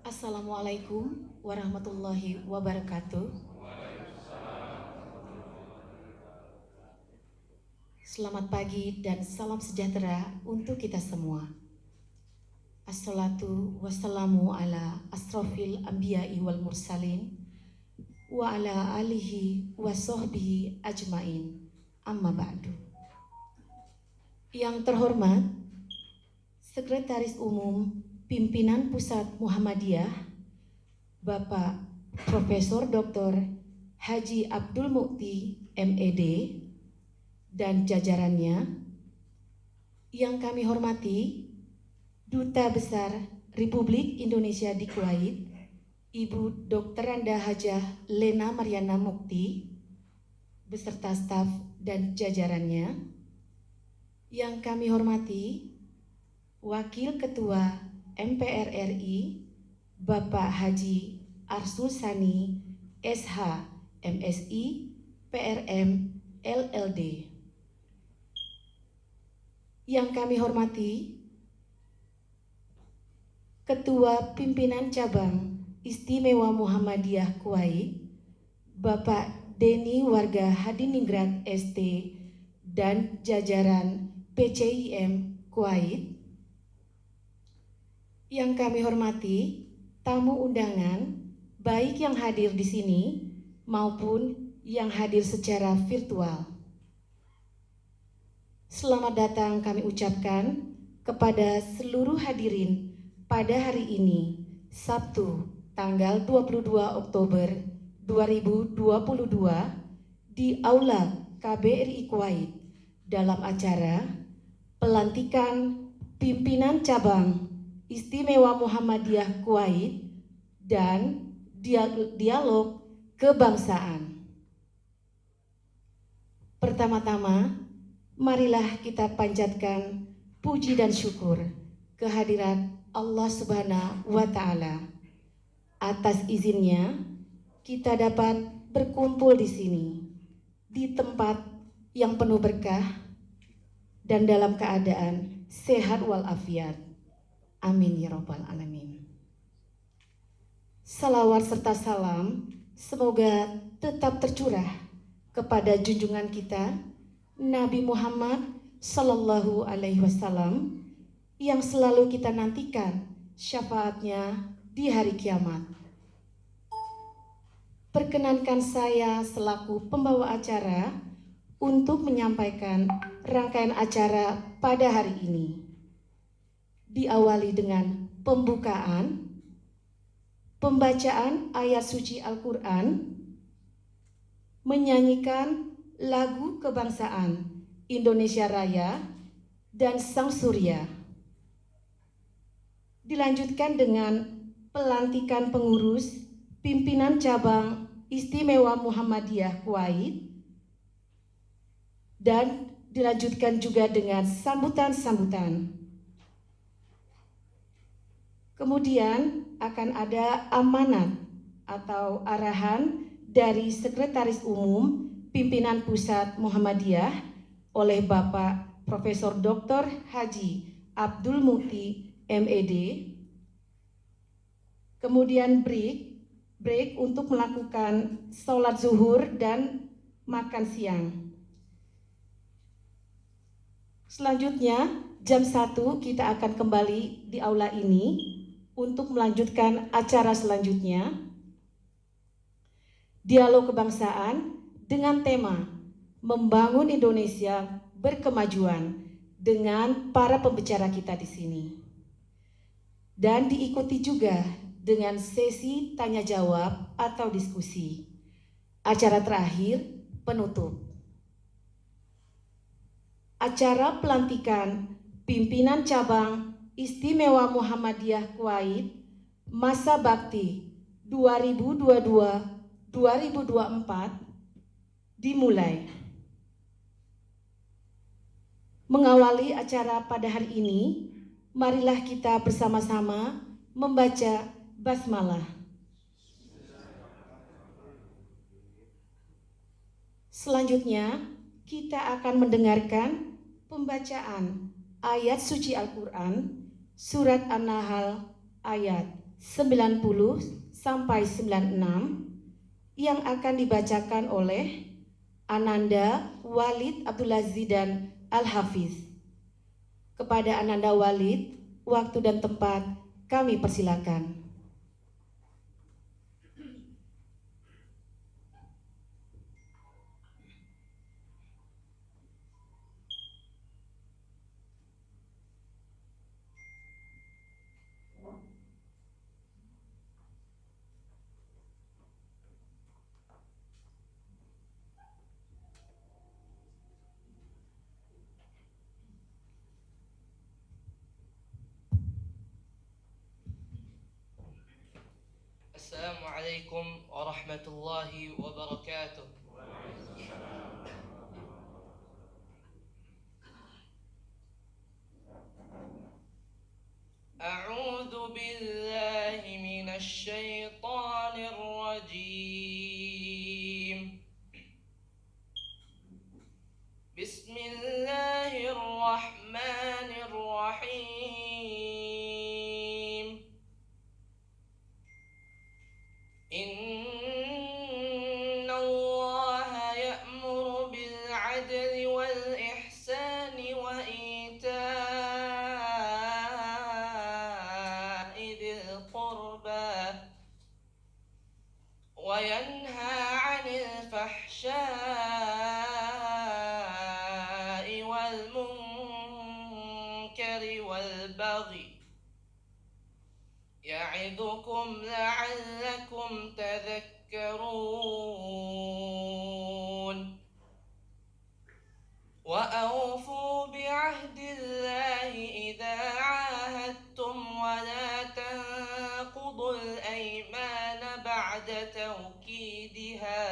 Assalamualaikum warahmatullahi wabarakatuh. Selamat pagi dan salam sejahtera untuk kita semua. Assalatu wassalamu ala asrofil anbiya'i wal mursalin wa ala alihi wa sahbihi ajmain. Amma ba'du. Yang terhormat Sekretaris Umum Pimpinan Pusat Muhammadiyah, Bapak Profesor Dr. Haji Abdul Mukti MED dan jajarannya, yang kami hormati Duta Besar Republik Indonesia di Kuwait, Ibu Dr. Randa Hajah Lena Mariana Mukti, beserta staf dan jajarannya, yang kami hormati Wakil Ketua MPR RI, Bapak Haji Arsul Sani, SH, MSI, PRM, LLD. Yang kami hormati Ketua Pimpinan Cabang Istimewa Muhammadiyah Kuwait, Bapak Denny Warga Hadiningrat ST dan jajaran PCIM Kuwait. Yang kami hormati tamu undangan, baik yang hadir di sini maupun yang hadir secara virtual. Selamat datang kami ucapkan kepada seluruh hadirin pada hari ini, Sabtu, tanggal 22 Oktober 2022 di Aula KBRI Kuwait dalam acara pelantikan pimpinan cabang Istimewa Muhammadiyah Kuwait dan dialog kebangsaan. Pertama-tama, marilah kita panjatkan puji dan syukur kehadirat Allah Subhanahu wa Ta'ala. Atas izinnya, kita dapat berkumpul di sini, di tempat yang penuh berkah dan dalam keadaan sehat walafiat. Amin ya Rabbal Alamin. Salawat serta salam semoga tetap tercurah kepada junjungan kita Nabi Muhammad Sallallahu Alaihi Wasallam yang selalu kita nantikan syafaatnya di hari kiamat. Perkenankan saya selaku pembawa acara untuk menyampaikan rangkaian acara pada hari ini. Diawali dengan pembukaan, pembacaan ayat suci Al-Quran, menyanyikan lagu kebangsaan Indonesia Raya dan Sang Surya. Dilanjutkan dengan pelantikan pengurus pimpinan cabang Istimewa Muhammadiyah Kuwait dan dilanjutkan juga dengan sambutan-sambutan. Kemudian akan ada amanat atau arahan dari Sekretaris Umum Pimpinan Pusat Muhammadiyah oleh Bapak Profesor Dr. Haji Abdul Mukti MED. Kemudian break untuk melakukan sholat zuhur dan makan siang. Selanjutnya jam 1 kita akan kembali di aula ini untuk melanjutkan acara selanjutnya, dialog kebangsaan dengan tema Membangun Indonesia Berkemajuan dengan para pembicara kita di sini. Dan diikuti juga dengan sesi tanya jawab atau diskusi. Acara terakhir penutup. Acara pelantikan pimpinan cabang Istimewa Muhammadiyah Kuwait masa bakti 2022-2024 dimulai. Mengawali acara pada hari ini, marilah kita bersama-sama membaca basmalah. Selanjutnya, kita akan mendengarkan pembacaan ayat suci Al-Quran, Surat An-Nahl ayat 90 sampai 96 yang akan dibacakan oleh Ananda Walid Abdullah Zidan Al-Hafiz. Kepada Ananda Walid, waktu dan tempat kami persilakan. Assalamualaikum warahmatullahi wabarakatuh. A'udzu billahi minasy syaithanir rajim. Bismillahirrahmanirrahim. إن الله يأمر بالعدل والإحسان وإيتاء ذي القربى وينهى عن الفحشاء والمنكر والبغي يعظكم لعلكم تذكرون وأوفوا بعهد الله إذا عاهدتم ولا تنقضوا الأيمان بعد توكيدها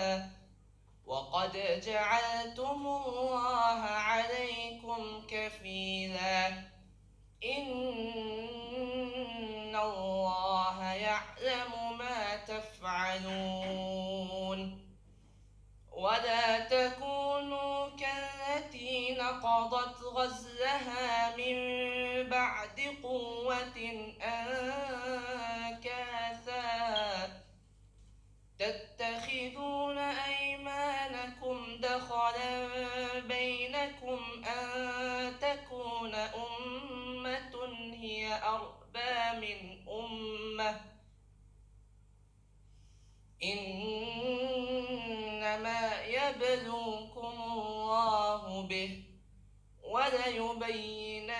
وقد جعلتم الله عليكم كفيلا إن الله يعلم ما تفعلون ولا تكونوا كالتي نقضت غزلها من بعد قوة أنكاثا تتخذون أيمانكم دخلا بينكم أن تكون أمة هي أربى من أمة إنما يبلوكم الله به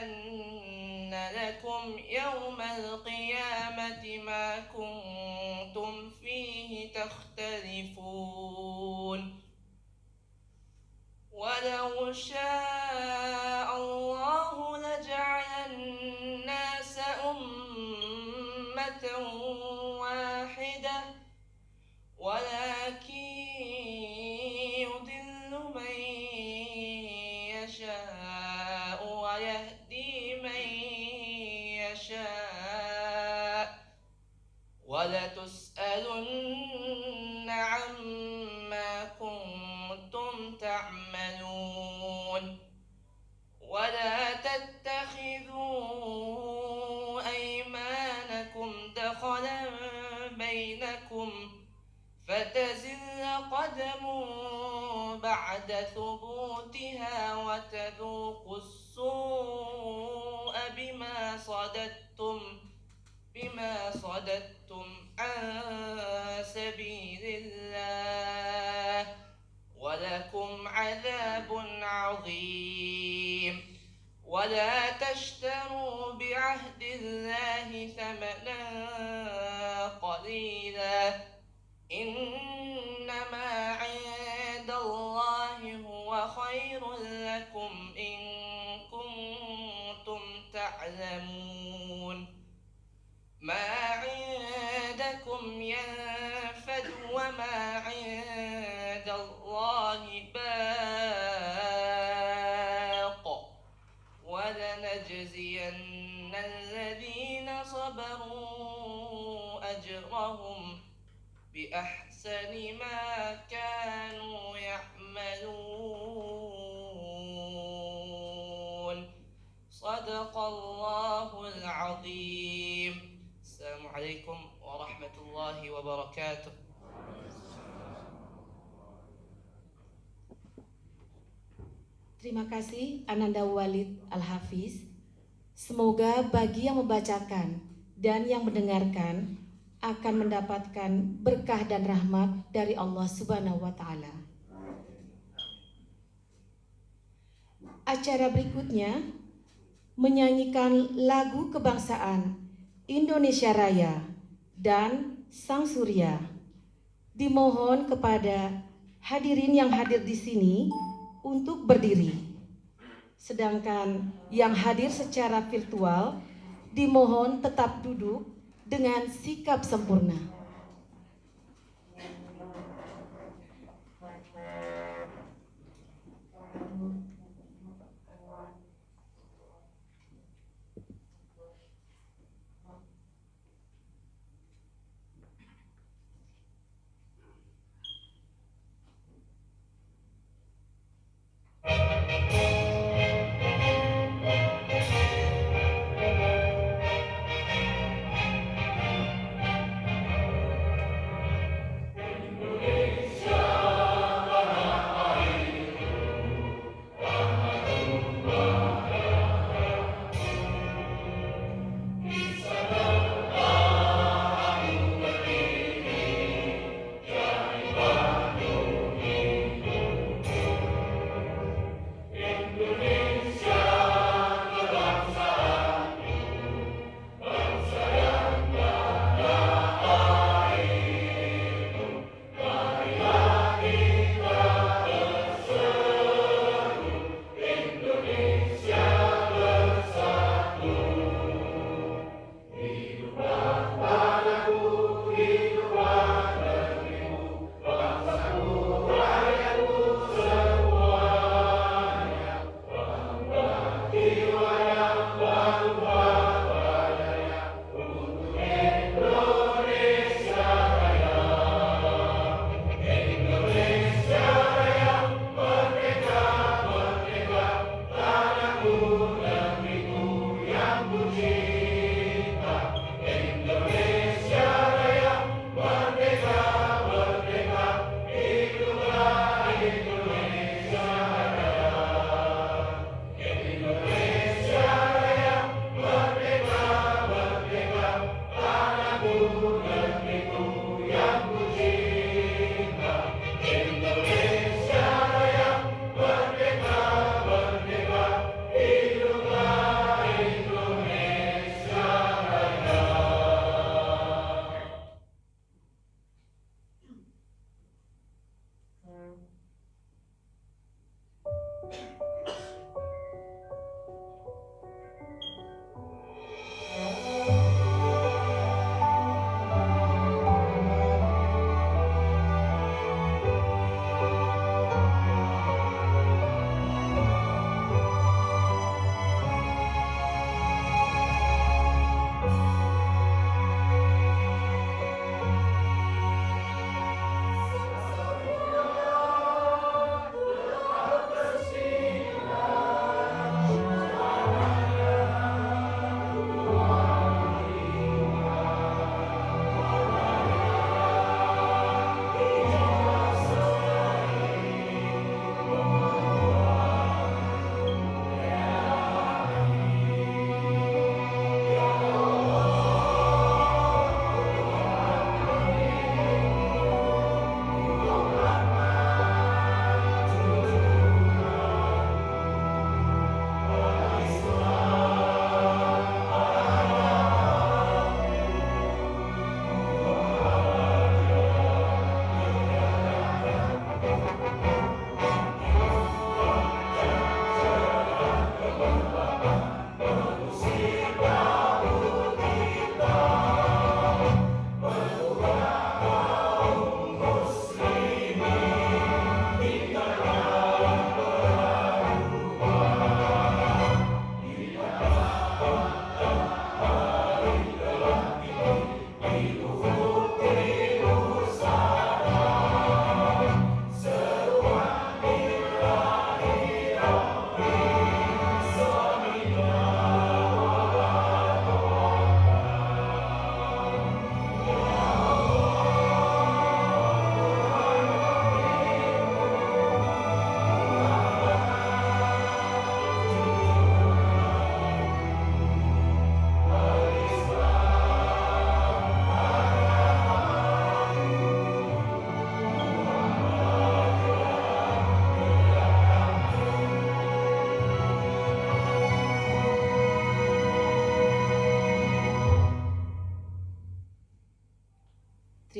وليبينن لكم يوم القيامة ما كنتم فيه تختلفون ولو شاء الله لجعل الناس أمة واحدة ولكن يضل من يشاء ويهدي من يشاء ولتسألن عما كنتم تعملون ولا تتخذوا أيمانكم دخلا بينكم فتزل قدم بعد ثبوتها وتذوقوا السوء بما صددتم عن سبيل الله ولكم عذاب عظيم ولا تشتروا بعهد الله ثمنا قليلا إنما عند الله هو خير لكم إن كنتم تعلمون ما عندكم ينفد وما عند الله باق ولنجزين الذين صبروا أجرهم بأحسن ما كانوا يعملون صدق الله العظيم. Assalamualaikum عليكم ورحمة الله وبركاته. Terima kasih Ananda Walid Al-Hafiz. Semoga bagi yang membacakan dan yang mendengarkan akan mendapatkan berkah dan rahmat dari Allah Subhanahu wa taala. Acara berikutnya menyanyikan lagu kebangsaan Indonesia Raya dan Sang Surya. Dimohon kepada hadirin yang hadir di sini untuk berdiri. Sedangkan yang hadir secara virtual dimohon tetap duduk dengan sikap sempurna.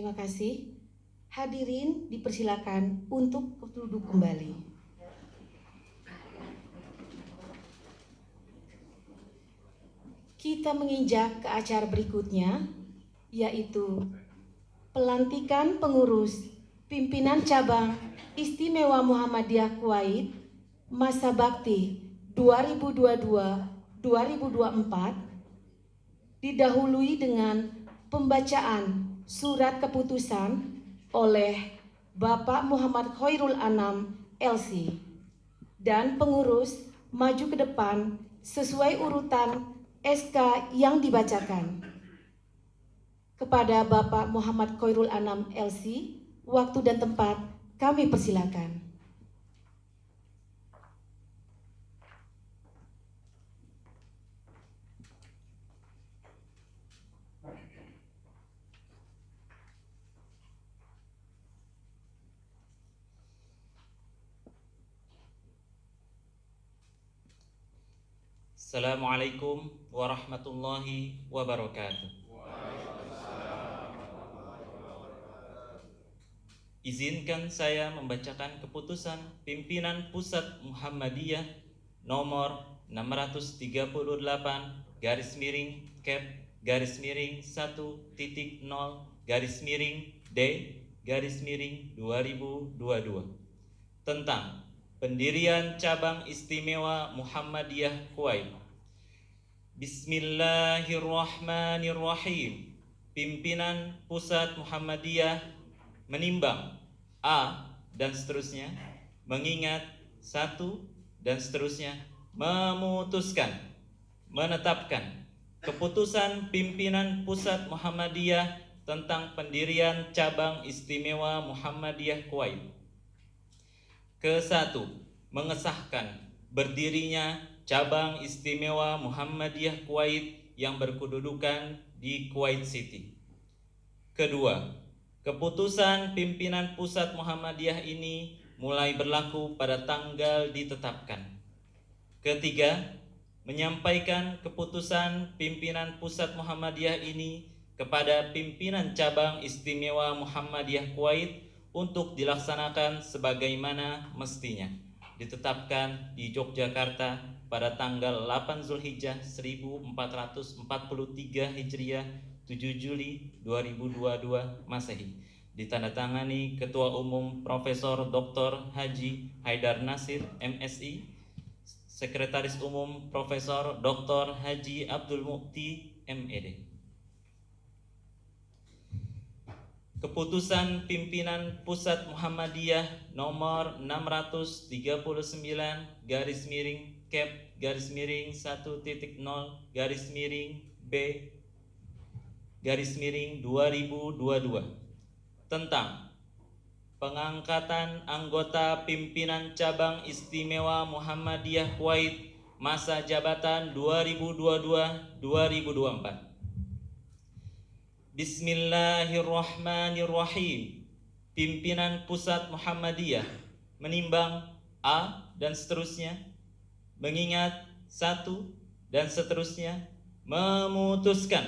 Terima kasih. Hadirin dipersilakan untuk duduk kembali. Kita menginjak ke acara berikutnya, yaitu pelantikan pengurus pimpinan cabang Istimewa Muhammadiyah Kuwait masa bakti 2022-2024, didahului dengan pembacaan surat keputusan oleh Bapak Muhammad Khairul Anam LC, dan pengurus maju ke depan sesuai urutan SK yang dibacakan. Kepada Bapak Muhammad Khairul Anam LC, waktu dan tempat kami persilakan. Assalamualaikum warahmatullahi wabarakatuh. Izinkan saya membacakan keputusan pimpinan Pusat Muhammadiyah nomor 638 garis miring Cap garis miring 1.0 garis miring D garis miring 2022 tentang pendirian cabang istimewa Muhammadiyah Kuwait. Bismillahirrahmanirrahim. Pimpinan Pusat Muhammadiyah menimbang A dan seterusnya, mengingat 1 dan seterusnya, memutuskan, menetapkan keputusan pimpinan Pusat Muhammadiyah tentang pendirian cabang istimewa Muhammadiyah Kuwait. Ke-1, mengesahkan berdirinya cabang istimewa Muhammadiyah Kuwait yang berkedudukan di Kuwait City. Kedua, keputusan pimpinan Pusat Muhammadiyah ini mulai berlaku pada tanggal ditetapkan. Ketiga, menyampaikan keputusan pimpinan Pusat Muhammadiyah ini kepada pimpinan cabang istimewa Muhammadiyah Kuwait untuk dilaksanakan sebagaimana mestinya. Ditetapkan di Yogyakarta pada tanggal 8 Zulhijjah 1443 Hijriah 7 Juli 2022 Masehi. Ditandatangani Ketua Umum Profesor Dr. Haji Haidar Nasir MSI, Sekretaris Umum Profesor Dr. Haji Abdul Mukti MED. Keputusan pimpinan Pusat Muhammadiyah nomor 639 garis miring Cap garis miring 1.0 garis miring B garis miring 2022 tentang pengangkatan anggota pimpinan cabang istimewa Muhammadiyah Kuwait masa jabatan 2022-2024. Bismillahirrahmanirrahim. Pimpinan Pusat Muhammadiyah menimbang A dan seterusnya, mengingat 1 dan seterusnya, memutuskan,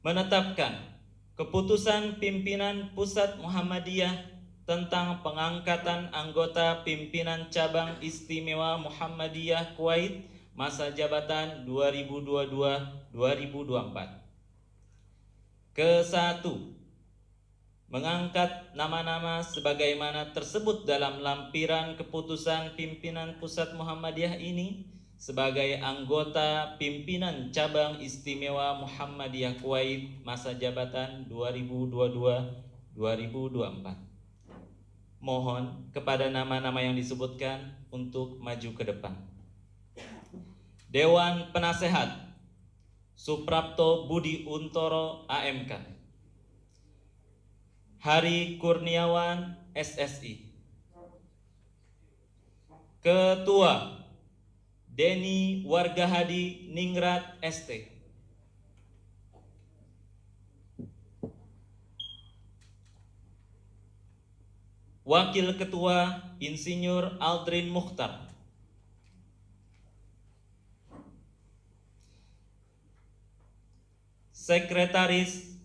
menetapkan keputusan pimpinan Pusat Muhammadiyah tentang pengangkatan anggota pimpinan cabang istimewa Muhammadiyah Kuwait masa jabatan 2022-2024. Ke-1, mengangkat nama-nama sebagaimana tersebut dalam lampiran keputusan pimpinan Pusat Muhammadiyah ini sebagai anggota pimpinan cabang istimewa Muhammadiyah Kuwait masa jabatan 2022-2024. Mohon kepada nama-nama yang disebutkan untuk maju ke depan. Dewan Penasehat Suprapto Budi Untoro AMK, Hari Kurniawan SSI. Ketua Denny Wargahadi Ningrat ST. Wakil Ketua Insinyur Aldrin Mukhtar. Sekretaris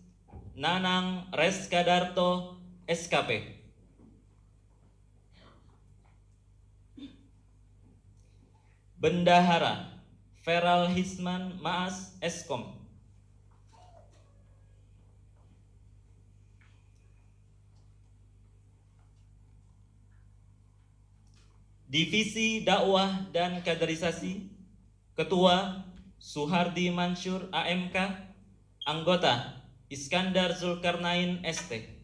Nanang Reskadarto SKP. Bendahara Feral Hisman Maas Eskom. Divisi Dakwah dan Kaderisasi, Ketua Suhardi Mansur AMK, Anggota Iskandar Zulkarnain ST.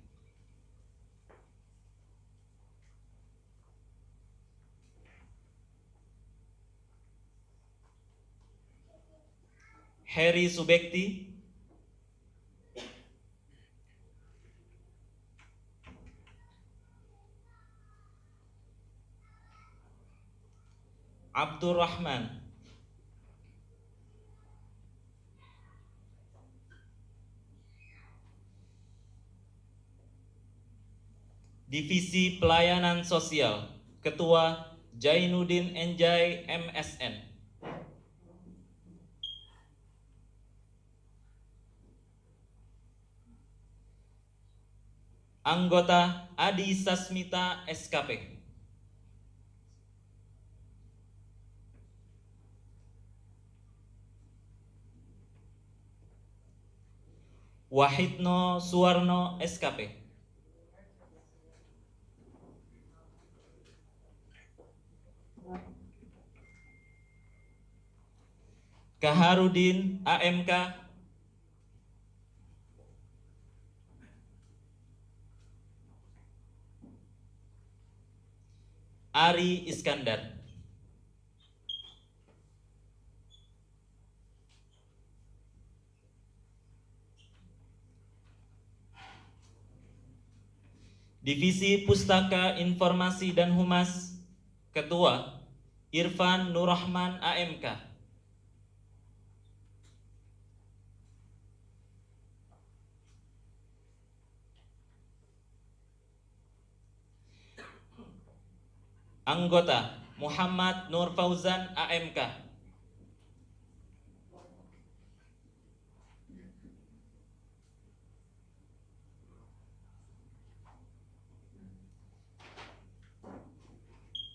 Heri Subekti, Abdurrahman, Divisi Pelayanan Sosial, Ketua Jainuddin Enjai MSN. Anggota Adi Sasmita SKP. Wahidno Suwarno SKP. Kaharudin AMK. Ari Iskandar. Divisi Pustaka Informasi dan Humas, Ketua Irfan Nurrahman AMK. Anggota Muhammad Nur Fauzan AMK.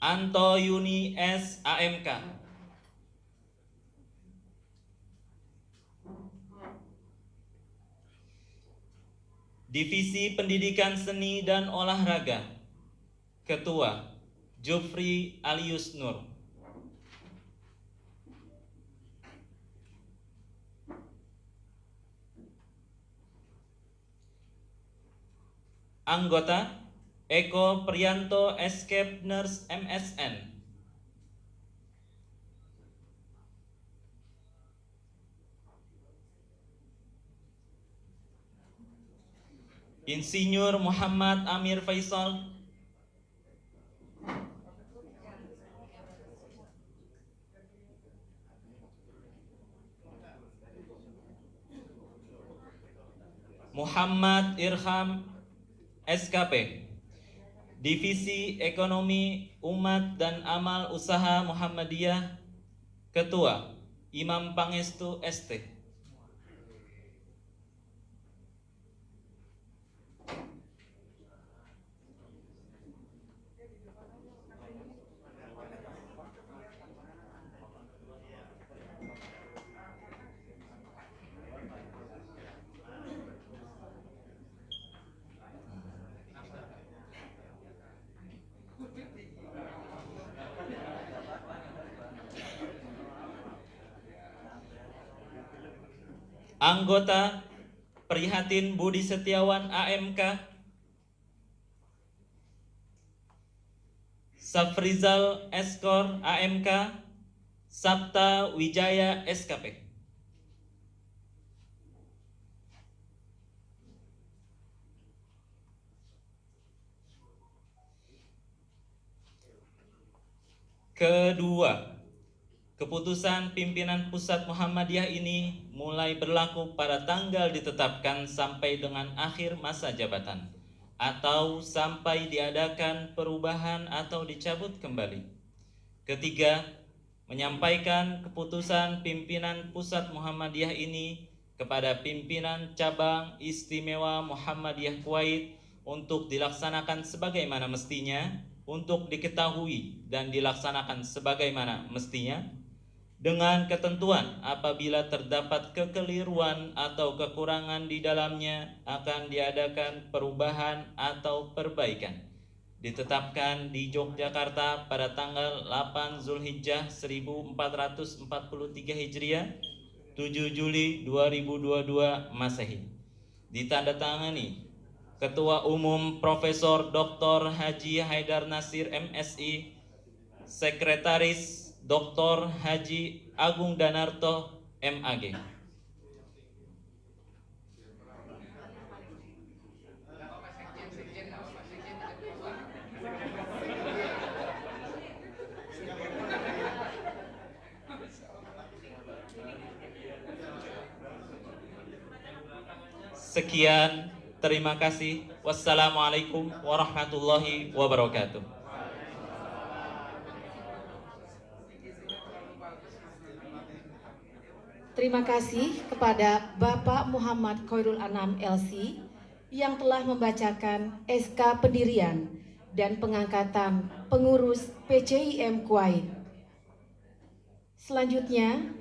Anto Yuni S AMK. Divisi Pendidikan Seni dan Olahraga, Ketua Jufri Alius Nur. Anggota Eko Priyanto Escape Nurse MSN. Insinyur Muhammad Amir Faisal. Muhammad Irham SKP. Divisi Ekonomi Umat dan Amal Usaha Muhammadiyah, Ketua Imam Pangestu ST. Anggota Prihatin Budi Setiawan AMK. Safrizal Eskor AMK. Sabta Wijaya SKP. Kedua, keputusan pimpinan pusat Muhammadiyah ini mulai berlaku pada tanggal ditetapkan sampai dengan akhir masa jabatan atau sampai diadakan perubahan atau dicabut kembali. Ketiga, menyampaikan keputusan pimpinan pusat Muhammadiyah ini kepada pimpinan cabang istimewa Muhammadiyah Kuwait untuk dilaksanakan sebagaimana mestinya, untuk diketahui dan dilaksanakan sebagaimana mestinya, dengan ketentuan apabila terdapat kekeliruan atau kekurangan di dalamnya akan diadakan perubahan atau perbaikan. Ditetapkan di Yogyakarta pada tanggal 8 Zulhijjah 1443 Hijriah, 7 Juli 2022 Masehi. Ditandatangani Ketua Umum Profesor Dr. Haji Haidar Nasir MSI, Sekretaris Dr. Haji Agung Danarto MAG. Sekian, terima kasih. Wassalamualaikum warahmatullahi wabarakatuh. Terima kasih kepada Bapak Muhammad Khairul Anam LC yang telah membacakan SK pendirian dan pengangkatan pengurus PCIM Kuwait. Selanjutnya,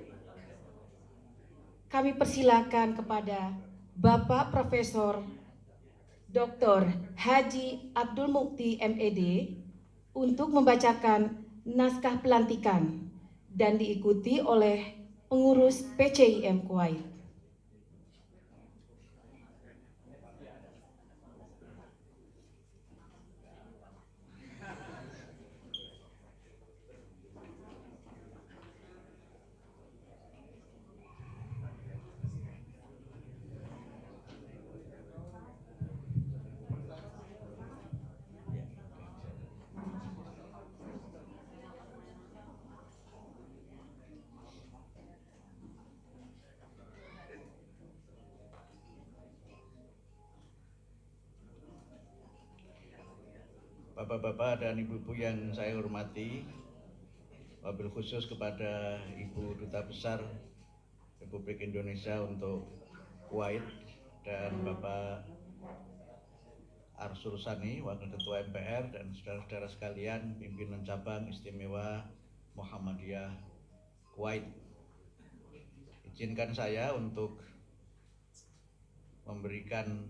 kami persilakan kepada Bapak Profesor Dr. Haji Abdul Mukti MED untuk membacakan naskah pelantikan dan diikuti oleh pengurus PCIM Kuwait. Bapak-bapak dan ibu-ibu yang saya hormati, wabil khusus kepada Ibu Duta Besar Republik Indonesia untuk Kuwait dan Bapak Arsul Sani, Wakil Ketua MPR, dan saudara-saudara sekalian pimpinan cabang istimewa Muhammadiyah Kuwait. Izinkan saya untuk memberikan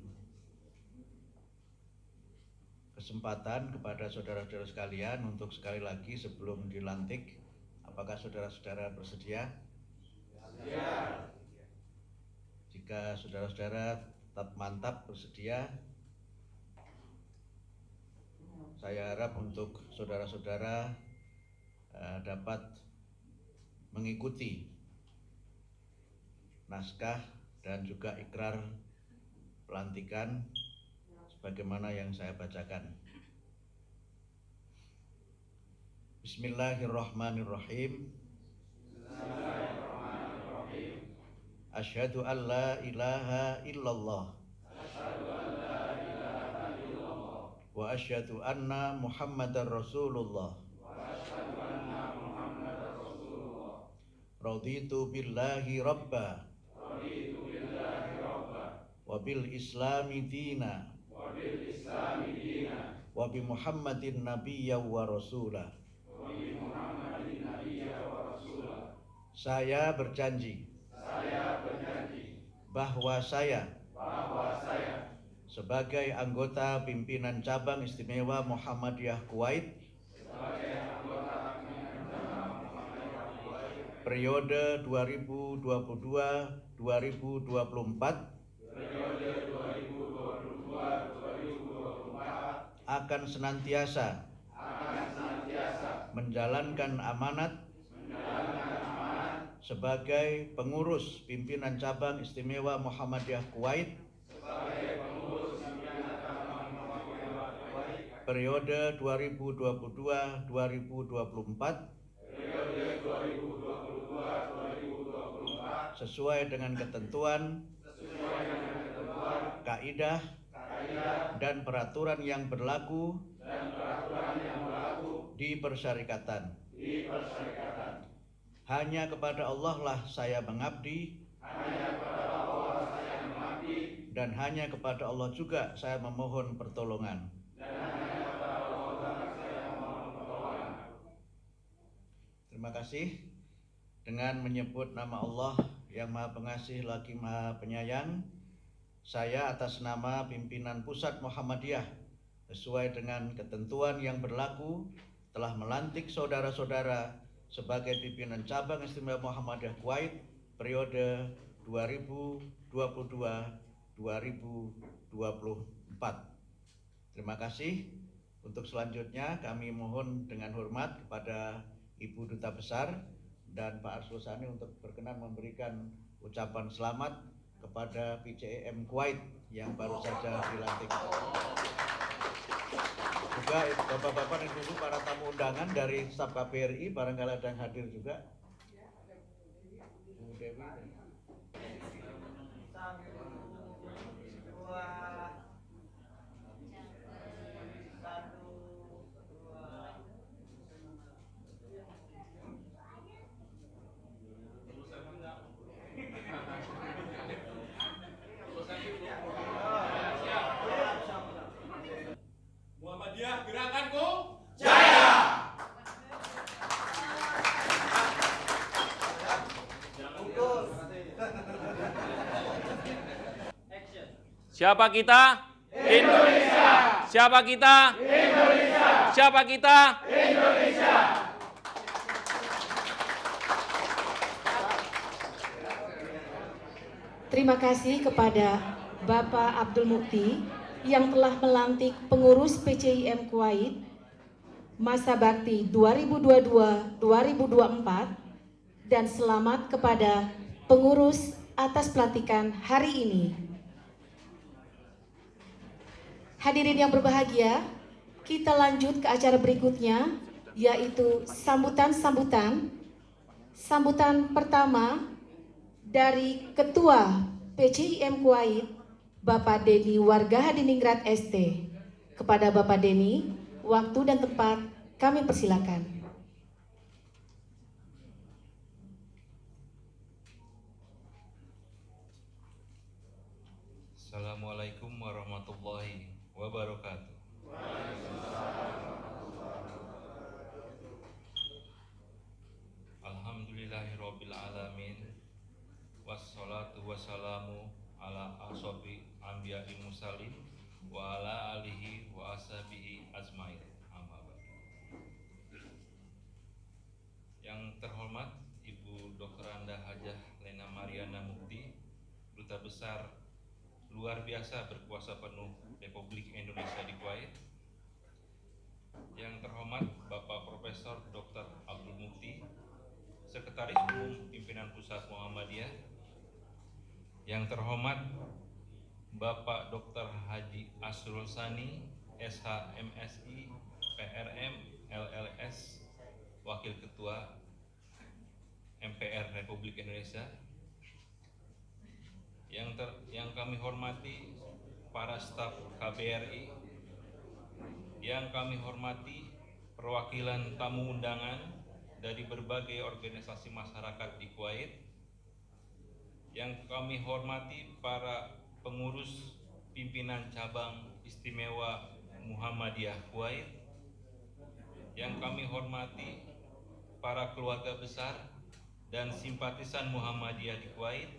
kesempatan kepada saudara-saudara sekalian untuk sekali lagi sebelum dilantik, apakah saudara-saudara bersedia? Ya. Jika saudara-saudara tetap mantap bersedia, saya harap untuk saudara-saudara dapat mengikuti naskah dan juga ikrar pelantikan sebagaimana yang saya bacakan. Bismillahirrahmanirrahim. Asyhadu an la ilaha illallah. Wa asyhadu anna Muhammadar Rasulullah. Raditu billahi rabba. Wa bil islami dina. Wa bi Muhammadin nabiyya wa rasulah. Saya berjanji bahwa saya sebagai anggota pimpinan cabang istimewa Muhammadiyah Kuwait periode 2022-2024 akan senantiasa menjalankan amanat sebagai pengurus pimpinan cabang istimewa Muhammadiyah Kuwait periode 2022-2024 sesuai dengan ketentuan, kaidah dan peraturan yang berlaku di persyarikatan. Hanya kepada Allah lah saya mengabdi. dan hanya kepada Allah juga saya memohon pertolongan. Terima kasih. Dengan menyebut nama Allah yang Maha Pengasih lagi Maha Penyayang, saya atas nama pimpinan Pusat Muhammadiyah sesuai dengan ketentuan yang berlaku telah melantik saudara-saudara sebagai pimpinan cabang istimewa Muhammadiyah Kuwait periode 2022-2024. Terima kasih. Untuk selanjutnya kami mohon dengan hormat kepada Ibu Duta Besar dan Pak Arsul Sani untuk berkenan memberikan ucapan selamat kepada PCEM Kuwait yang baru saja dilantik. Juga Bapak-bapak dan Ibu para tamu undangan dari staf KBRI barangkali ada yang hadir juga. Bu Dewi. Muhammadiyah gerakanku. Siapa kita? Indonesia. Siapa kita? Indonesia. Siapa kita? Indonesia. Terima kasih kepada Bapak Abdul Mukti yang telah melantik pengurus PCIM Kuwait masa bakti 2022-2024 dan selamat kepada pengurus atas pelantikan hari ini. Hadirin yang berbahagia, kita lanjut ke acara berikutnya, yaitu sambutan pertama dari Ketua PCIM Kuwait, Bapak Denny Warga Hadiningrat ST. Kepada Bapak Denny, waktu dan tempat kami persilakan. Assalamualaikum warahmatullahi wabarakatuh. Alhamdulillahirabbil alamin. Wassalatu wassalamu ala ashabi anbiya'i mursalin wa ala alihi wa ashabihi ajmain. Amma ba'du. Yang terhormat Ibu Dr. Anda Hajah Lena Mariana Mukti, Duta Besar luar biasa berkuasa penuh Republik Indonesia di Kuwait. Yang terhormat Bapak Profesor Dr. Abdul Mukti, Sekretaris Umum Pimpinan Pusat Muhammadiyah. Yang terhormat Bapak Dr. Haji Asrul Sani, SH MSI PRM LLS, Wakil Ketua MPR Republik Indonesia. Yang kami hormati para staf KBRI, yang kami hormati perwakilan tamu undangan dari berbagai organisasi masyarakat di Kuwait, yang kami hormati para pengurus pimpinan cabang istimewa Muhammadiyah Kuwait, yang kami hormati para keluarga besar dan simpatisan Muhammadiyah di Kuwait,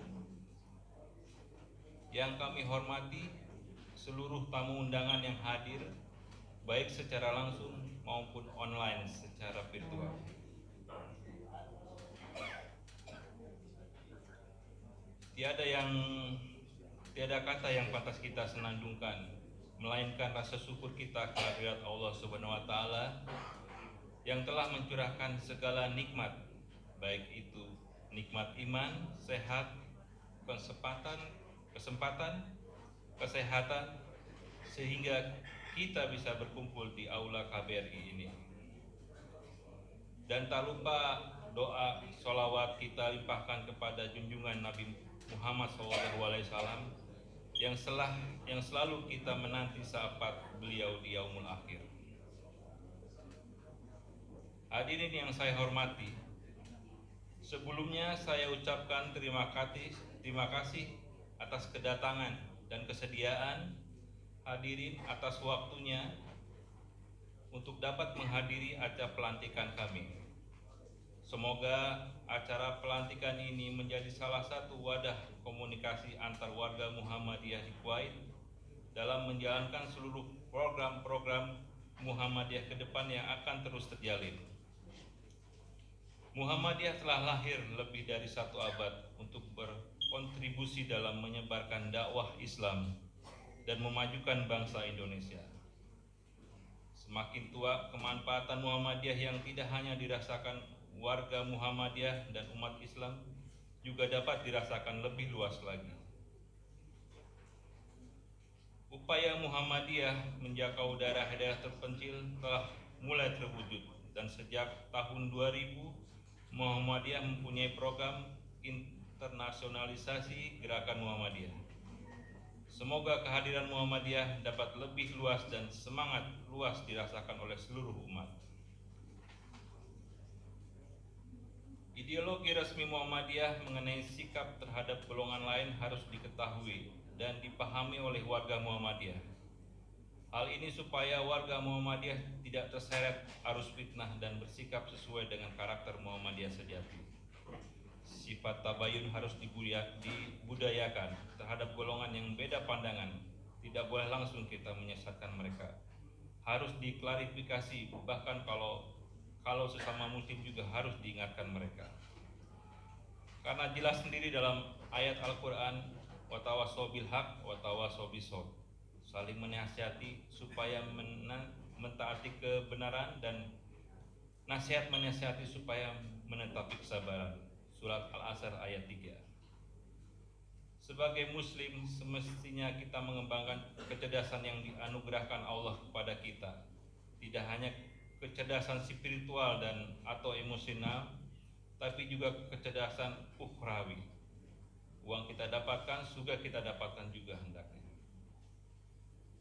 yang kami hormati seluruh tamu undangan yang hadir baik secara langsung maupun online secara virtual. Tiada kata yang pantas kita senandungkan melainkan rasa syukur kita kehadirat Allah Subhanahu wa taala yang telah mencurahkan segala nikmat, baik itu nikmat iman, sehat, kesempatan, kesehatan, sehingga kita bisa berkumpul di aula KBRI ini. Dan tak lupa doa sholawat kita limpahkan kepada junjungan Nabi Muhammad SAW yang selalu kita menanti syafaat beliau di yaumul akhir. Hadirin yang saya hormati, sebelumnya saya ucapkan terima kasih atas kedatangan dan kesediaan hadirin atas waktunya untuk dapat menghadiri acara pelantikan kami. Semoga acara pelantikan ini menjadi salah satu wadah komunikasi antar warga Muhammadiyah di Kuwait dalam menjalankan seluruh program-program Muhammadiyah ke depan yang akan terus terjalin. Muhammadiyah telah lahir lebih dari 1 abad untuk berkontribusi dalam menyebarkan dakwah Islam dan memajukan bangsa Indonesia. Semakin tua, kemanfaatan Muhammadiyah yang tidak hanya dirasakan warga Muhammadiyah dan umat Islam juga dapat dirasakan lebih luas lagi. Upaya Muhammadiyah menjangkau daerah-daerah terpencil telah mulai terwujud, dan sejak tahun 2000 Muhammadiyah mempunyai program internasionalisasi gerakan Muhammadiyah. Semoga kehadiran Muhammadiyah dapat lebih luas dan semangat luas dirasakan oleh seluruh umat. Ideologi resmi Muhammadiyah mengenai sikap terhadap golongan lain harus diketahui dan dipahami oleh warga Muhammadiyah. Hal ini supaya warga Muhammadiyah tidak terseret arus fitnah dan bersikap sesuai dengan karakter Muhammadiyah sejati. Sifat tabayun harus dibudayakan terhadap golongan yang beda pandangan. Tidak boleh langsung kita menyesatkan mereka. Harus diklarifikasi, bahkan kalau sesama muslim juga harus diingatkan mereka. Karena jelas sendiri dalam ayat Al-Quran, watawassaw bil haq watawassaw bis sabr, saling menasihati supaya mentaati kebenaran dan nasihat menasihati supaya menetapi kesabaran. Surat Al-Asr ayat 3. Sebagai muslim semestinya kita mengembangkan kecerdasan yang dianugerahkan Allah kepada kita. Tidak hanya kecerdasan spiritual dan atau emosional, tapi juga kecerdasan ukhrawi. Uang kita dapatkan, surga kita dapatkan juga hendaknya.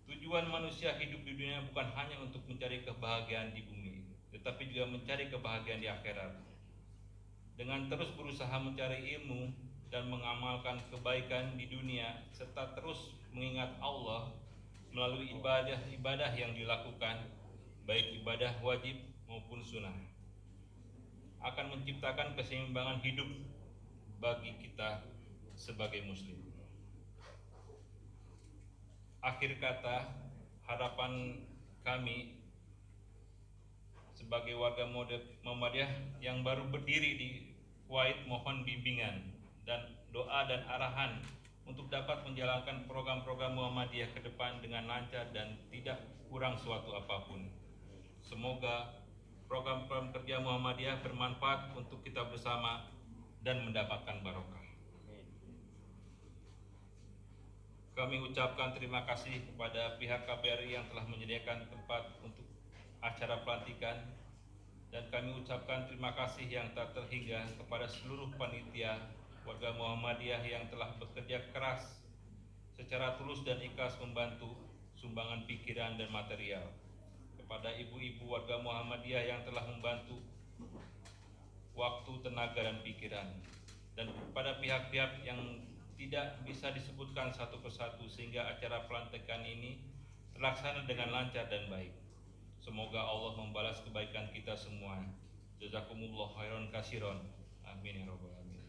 Tujuan manusia hidup di dunia bukan hanya untuk mencari kebahagiaan di bumi, tetapi juga mencari kebahagiaan di akhirat. Dengan terus berusaha mencari ilmu dan mengamalkan kebaikan di dunia, serta terus mengingat Allah melalui ibadah-ibadah yang dilakukan, baik ibadah wajib maupun sunnah, akan menciptakan keseimbangan hidup bagi kita sebagai muslim. Akhir kata, harapan kami sebagai warga Muhammadiyah yang baru berdiri di Kuwait, mohon bimbingan dan doa dan arahan untuk dapat menjalankan program-program Muhammadiyah ke depan dengan lancar dan tidak kurang suatu apapun. Semoga program-program kerja Muhammadiyah bermanfaat untuk kita bersama dan mendapatkan barokah. Kami ucapkan terima kasih kepada pihak KBRI yang telah menyediakan tempat untuk acara pelantikan, dan kami ucapkan terima kasih yang tak terhingga kepada seluruh panitia warga Muhammadiyah yang telah bekerja keras secara tulus dan ikhlas membantu sumbangan pikiran dan material. Kepada ibu-ibu warga Muhammadiyah yang telah membantu waktu, tenaga, dan pikiran, dan kepada pihak-pihak yang tidak bisa disebutkan satu persatu sehingga acara pelantikan ini terlaksana dengan lancar dan baik. Semoga Allah membalas kebaikan kita semua. Jazakumullah khairan katsiran. Amin ya rabbal alamin.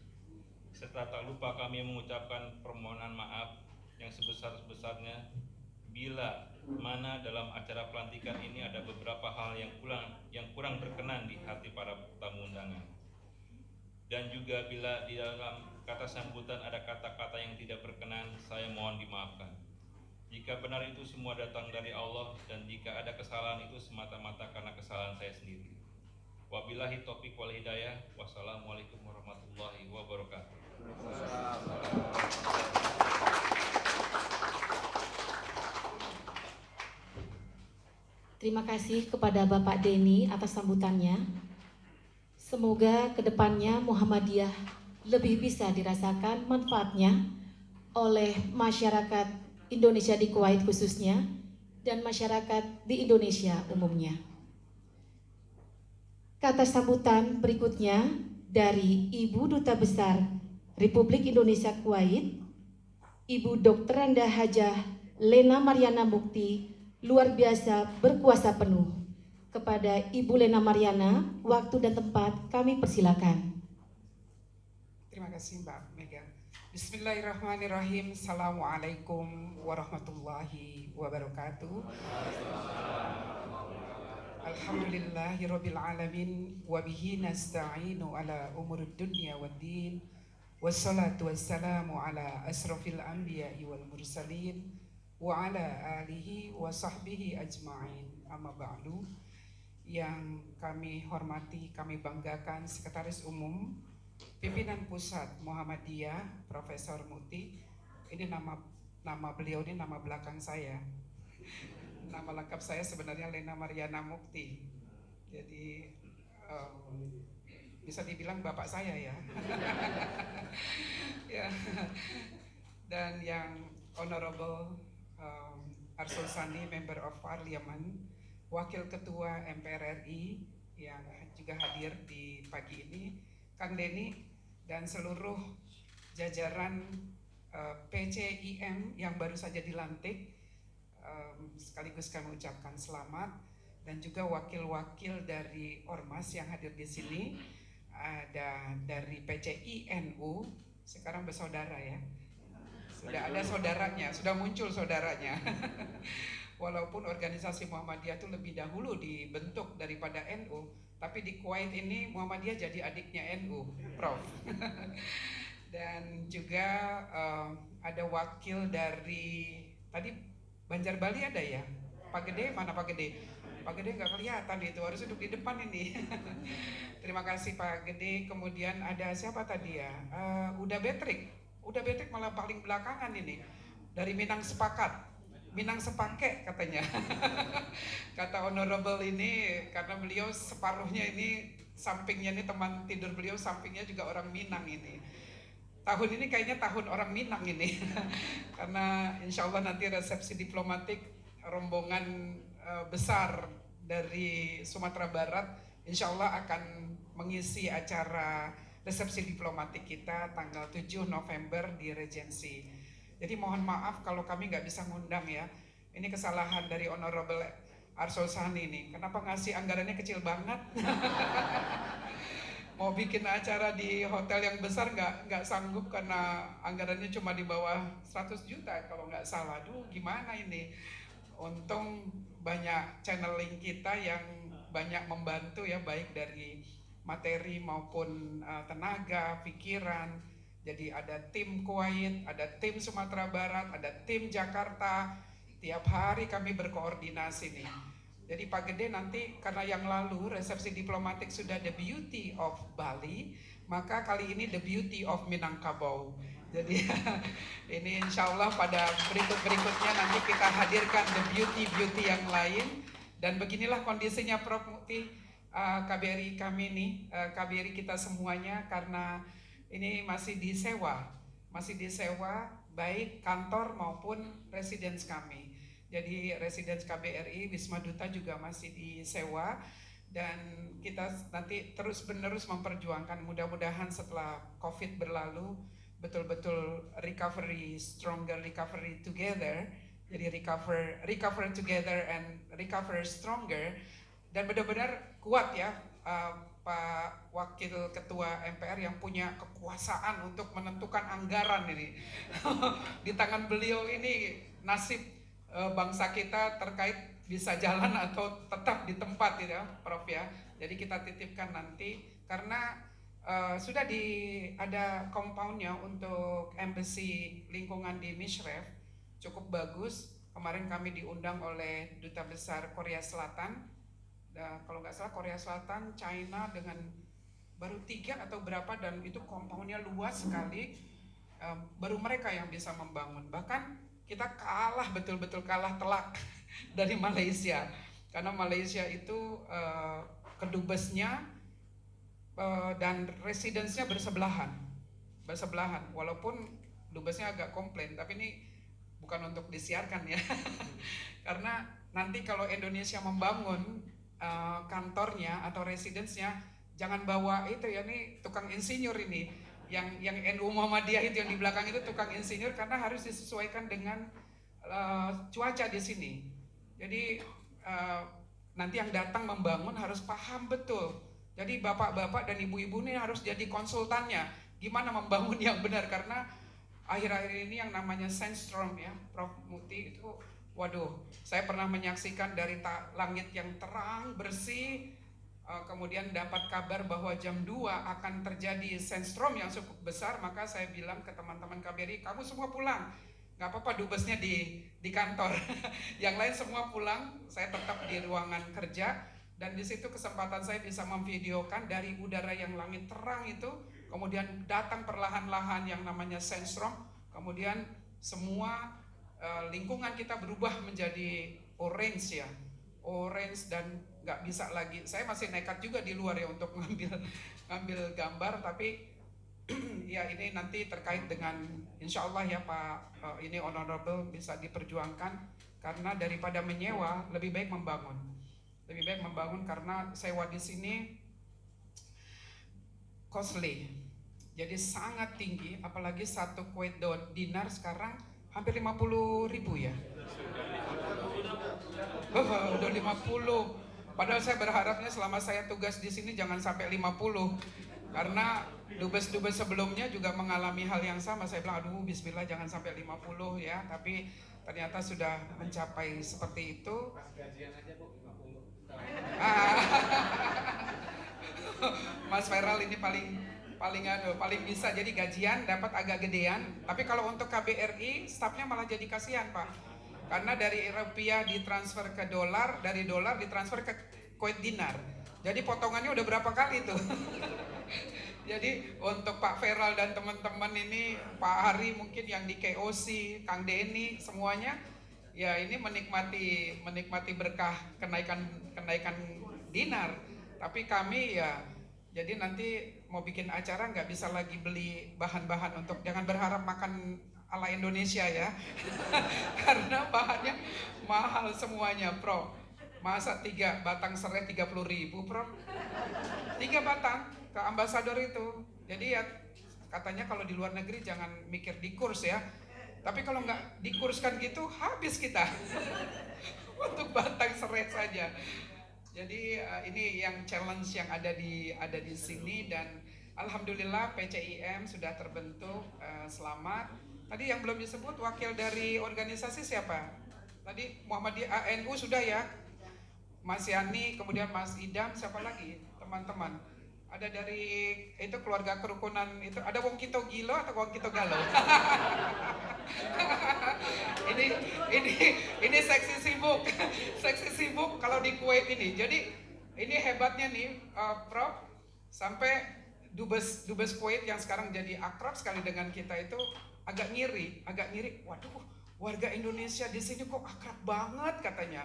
Serta tak lupa kami mengucapkan permohonan maaf yang sebesar-besarnya bila mana dalam acara pelantikan ini ada beberapa hal yang kurang berkenan di hati para tamu undangan. Dan juga bila di dalam kata sambutan ada kata-kata yang tidak berkenan, saya mohon dimaafkan. Jika benar itu semua datang dari Allah, dan jika ada kesalahan itu semata-mata karena kesalahan saya sendiri. Wabillahi taufiq wal hidayah. Wassalamualaikum warahmatullahi wabarakatuh. Terima kasih kepada Bapak Denny atas sambutannya. Semoga kedepannya Muhammadiyah lebih bisa dirasakan manfaatnya oleh masyarakat Indonesia di Kuwait khususnya, dan masyarakat di Indonesia umumnya. Kata sambutan berikutnya dari Ibu Duta Besar Republik Indonesia Kuwait, Ibu Dr. Randa Hajah Lena Mariana Mukti luar biasa berkuasa penuh. Kepada Ibu Lena Mariana, waktu dan tempat kami persilakan. Terima kasih Mbak Mega. Bismillahirrahmanirrahim. Assalamualaikum warahmatullahi wabarakatuh. Alhamdulillahirabbil alamin wa bihi nasta'inu ala umurud dunya waddin. Wassalatu wassalamu ala asrafil anbiya'i wal mursalin wa ala alihi wa sahbihi ajma'in. Amma ba'du. Yang kami hormati, kami banggakan Sekretaris Umum Pimpinan Pusat Muhammadiyah Profesor Mukti. Ini nama beliau, ini nama belakang saya. Nama lengkap saya sebenarnya Lena Mariana Mukti. Jadi bisa dibilang bapak saya ya. Ya. Dan yang Honorable Arsul Sani, Member of Parliament, Wakil Ketua MPR RI yang juga hadir di pagi ini, Kang Denny dan seluruh jajaran PCIM yang baru saja dilantik, sekaligus kami ucapkan selamat, dan juga wakil-wakil dari Ormas yang hadir di sini, ada dari PCINU, sekarang bersaudara ya, sudah ada saudaranya, sudah muncul saudaranya. Walaupun organisasi Muhammadiyah itu lebih dahulu dibentuk daripada NU, tapi di Kuwait ini Muhammadiyah jadi adiknya NU, Prof. Dan juga ada wakil dari tadi Banjar Bali ada ya, Pak Gede, mana Pak Gede? Pak Gede nggak kelihatan itu, harus duduk di depan ini. Terima kasih Pak Gede. Kemudian ada siapa tadi ya? Uda Betrik malah paling belakangan ini, dari Minang Sepakat. Minang sepake katanya. Kata Honorable ini, karena beliau separuhnya ini, sampingnya ini teman tidur beliau, sampingnya juga orang Minang ini. Tahun ini kayaknya tahun orang Minang ini. Karena insya Allah nanti resepsi diplomatik rombongan besar dari Sumatera Barat insya Allah akan mengisi acara resepsi diplomatik kita tanggal 7 November di Regency. Jadi mohon maaf kalau kami nggak bisa ngundang ya. Ini kesalahan dari Honorable Arsul Sani nih. Kenapa ngasih anggarannya kecil banget? Mau bikin acara di hotel yang besar nggak sanggup karena anggarannya cuma di bawah 100 juta kalau nggak salah. Aduh gimana ini? Untung banyak channeling kita yang banyak membantu ya, baik dari materi maupun tenaga, pikiran. Jadi ada tim Kuwait, ada tim Sumatera Barat, ada tim Jakarta. Tiap hari kami berkoordinasi nih. Jadi Pak Gede nanti, karena yang lalu resepsi diplomatik sudah The Beauty of Bali, maka kali ini The Beauty of Minangkabau. Jadi ini insya Allah pada berikut-berikutnya nanti kita hadirkan the beauty yang lain. Dan beginilah kondisinya Prof Mukti, KBRI kami nih, KBRI kita semuanya, karena ini masih disewa baik kantor maupun residence kami. Jadi residence KBRI Wisma Duta juga masih disewa, dan kita nanti terus-menerus memperjuangkan, mudah-mudahan setelah COVID berlalu betul-betul recovery, stronger recovery together. Jadi recover together and recover stronger, dan benar-benar kuat ya Pak Wakil Ketua MPR yang punya kekuasaan untuk menentukan anggaran ini. Di tangan beliau ini nasib bangsa kita terkait bisa jalan atau tetap di tempat ya Prof ya. Jadi kita titipkan nanti, karena sudah ada compoundnya untuk embassy lingkungan di Mishref, cukup bagus. Kemarin kami diundang oleh Duta Besar Korea Selatan. Kalau nggak salah Korea Selatan, China dengan baru 3 atau berapa, dan itu compoundnya luas sekali. Baru mereka yang bisa membangun. Bahkan kita kalah, betul-betul kalah telak dari Malaysia, karena Malaysia itu kedubesnya dan residence-nya bersebelahan. Walaupun dubesnya agak komplain, tapi ini bukan untuk disiarkan ya. Karena nanti kalau Indonesia membangun kantornya atau residence-nya, jangan bawa itu ya, nih tukang insinyur ini yang NU Muhammadiyah itu yang di belakang itu tukang insinyur karena harus disesuaikan dengan cuaca di sini. Jadi nanti yang datang membangun harus paham betul. Jadi bapak-bapak dan ibu-ibu ini harus jadi konsultannya gimana membangun yang benar, karena akhir-akhir ini yang namanya sandstorm ya Prof Muti itu, waduh, saya pernah menyaksikan dari langit yang terang bersih, kemudian dapat kabar bahwa jam 2 akan terjadi sandstorm yang cukup besar. Maka saya bilang ke teman-teman KBRI, kamu semua pulang, nggak apa-apa dubesnya di kantor. Yang lain semua pulang, saya tetap di ruangan kerja. Dan di situ kesempatan saya bisa memvideokan dari udara yang langit terang itu, kemudian datang perlahan-lahan yang namanya sandstorm, kemudian semua lingkungan kita berubah menjadi orange ya, orange, dan nggak bisa lagi. Saya masih nekat juga di luar ya untuk ngambil gambar, tapi ya ini nanti terkait dengan insya Allah ya Pak, ini honorable bisa diperjuangkan, karena daripada menyewa lebih baik membangun. Lebih baik membangun karena sewa di sini costly, jadi sangat tinggi, apalagi satu Kuwait dinar sekarang hampir 50.000 ya. Udah 50. Padahal saya berharapnya selama saya tugas di sini jangan sampai 50. Karena dubes-dubes sebelumnya juga mengalami hal yang sama. Saya bilang aduh bismillah jangan sampai 50 ya, tapi ternyata sudah mencapai seperti itu. Mas Feral ini paling bisa, jadi gajian dapat agak gedean. Tapi kalau untuk KBRI stafnya malah jadi kasihan Pak, karena dari rupiah ditransfer ke dolar, dari dolar ditransfer ke Kuwait dinar, jadi potongannya udah berapa kali tuh. Jadi untuk Pak Feral dan teman-teman ini, Pak Hari mungkin yang di KOC, Kang Denny, semuanya ya ini menikmati berkah kenaikan dinar. Tapi kami ya, jadi nanti mau bikin acara nggak bisa lagi beli bahan-bahan untuk, jangan berharap makan ala Indonesia ya. Karena bahannya mahal semuanya, Prof. Masa 3 batang serai 30.000, Prof. 3 batang ke ambasador itu. Jadi ya katanya kalau di luar negeri jangan mikir di kurs ya. Tapi kalau nggak dikurskan gitu habis kita. Untuk batang serai saja. Jadi ini yang challenge yang ada di sini, dan alhamdulillah PCIM sudah terbentuk, selamat. Tadi yang belum disebut wakil dari organisasi siapa? Tadi Muhammadiyah NU sudah ya. Mas Yani, kemudian Mas Idam, siapa lagi? Teman-teman. Ada dari itu keluarga kerukunan itu, ada Wong Kito Gilo atau Wong Kito Galau? ini seksi sibuk kalau di Kuwait ini. Jadi ini hebatnya nih Prof, sampai dubes Kuwait yang sekarang jadi akrab sekali dengan kita itu agak ngiri. Waduh, warga Indonesia di sini kok akrab banget katanya.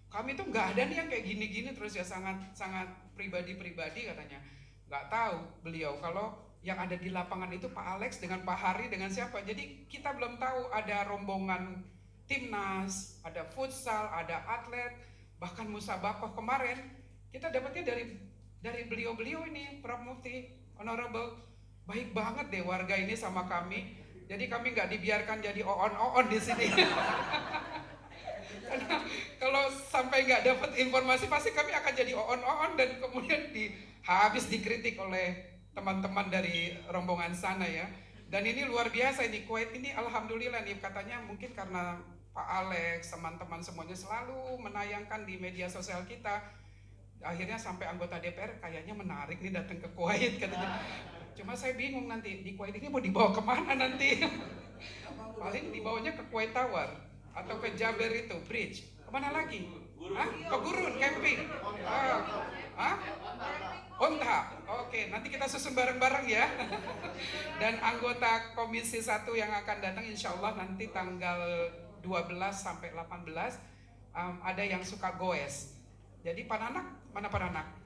Kami tuh nggak ada nih yang kayak gini-gini terus ya, sangat pribadi katanya. Nggak tahu beliau kalau yang ada di lapangan itu Pak Alex dengan Pak Hari dengan siapa. Jadi kita belum tahu ada rombongan timnas, ada futsal, ada atlet, bahkan musabakoh kemarin. Kita dapatnya dari beliau-beliau ini, Prof Mufti, Honorable. Baik banget deh warga ini sama kami. Jadi kami nggak dibiarkan jadi oon di sini. Karena kalau sampai nggak dapat informasi pasti kami akan jadi oon dan kemudian habis dikritik oleh teman-teman dari rombongan sana ya. Dan ini luar biasa ini Kuwait ini, alhamdulillah nih, katanya mungkin karena Pak Alex, teman-teman semuanya selalu menayangkan di media sosial kita. Akhirnya sampai anggota DPR kayaknya menarik nih datang ke Kuwait katanya. Cuma saya bingung nanti di Kuwait ini mau dibawa kemana nanti. Paling dibawanya ke Kuwait Tower atau ke Jaber itu bridge. Kemana lagi? Ke Gurun camping. Onta. Oke, nanti kita susun bareng-bareng ya. Dan anggota Komisi 1 yang akan datang insya Allah nanti tanggal 12 sampai 18 ada yang suka goes. Jadi mana Pananak?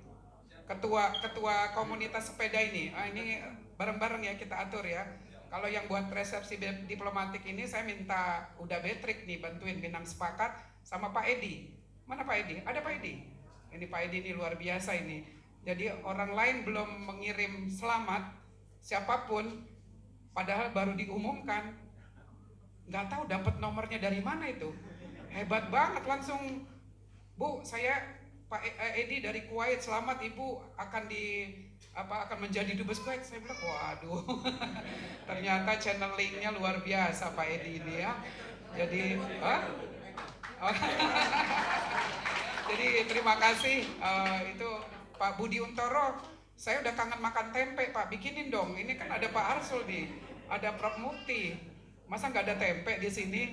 Ketua komunitas sepeda ini. Ini bareng-bareng ya kita atur ya. Kalau yang buat resepsi diplomatik ini saya minta Uda Betrik nih bantuin Minang Sepakat sama Pak Edi. Mana Pak Edi? Ada Pak Edi. Ini Pak Edi ini luar biasa ini. Jadi orang lain belum mengirim selamat, siapapun, padahal baru diumumkan, nggak tahu dapat nomornya dari mana itu. Hebat banget, langsung, Bu, saya Pak Edi dari Kuwait, selamat Ibu akan menjadi dubes Kuwait. Saya bilang, waduh, ternyata channelingnya luar biasa Pak Edi ini ya. Jadi, jadi terima kasih itu Pak Budi Untoro. Saya udah kangen makan tempe Pak, bikinin dong. Ini kan ada Pak Arsul nih, ada Prof Mukti. Masa nggak ada tempe di sini?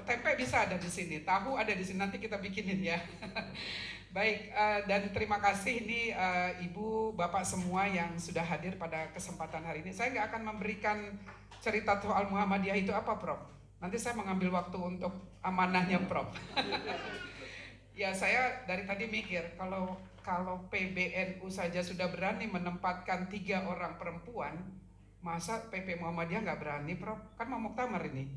Tempe bisa ada di sini, tahu ada di sini, nanti kita bikinin ya. Baik, dan terima kasih ini Ibu, Bapak semua yang sudah hadir pada kesempatan hari ini. Saya nggak akan memberikan cerita soal Muhammadiyah itu apa, Prof. Nanti saya mengambil waktu untuk amanahnya, Prof. Ya, saya dari tadi mikir, kalau PBNU saja sudah berani menempatkan 3 orang perempuan, masa PP Muhammadiyah nggak berani, Prof? Kan mau muktamar ini.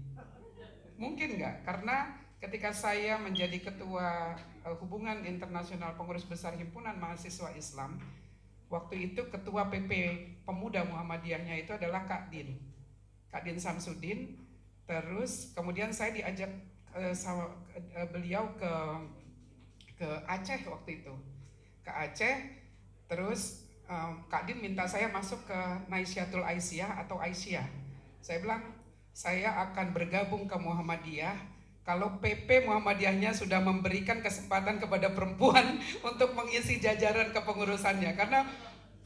Mungkin nggak? Karena ketika saya menjadi ketua hubungan internasional pengurus besar himpunan mahasiswa Islam, waktu itu ketua PP Pemuda Muhammadiyahnya itu adalah Kak Din Samsudin. Terus kemudian saya diajak sama beliau ke Aceh waktu itu, ke Aceh. Terus Kak Din minta saya masuk ke Naisyatul Aisyah atau Aisyah. Saya bilang, saya akan bergabung ke Muhammadiyah kalau PP Muhammadiyahnya sudah memberikan kesempatan kepada perempuan untuk mengisi jajaran kepengurusannya. Karena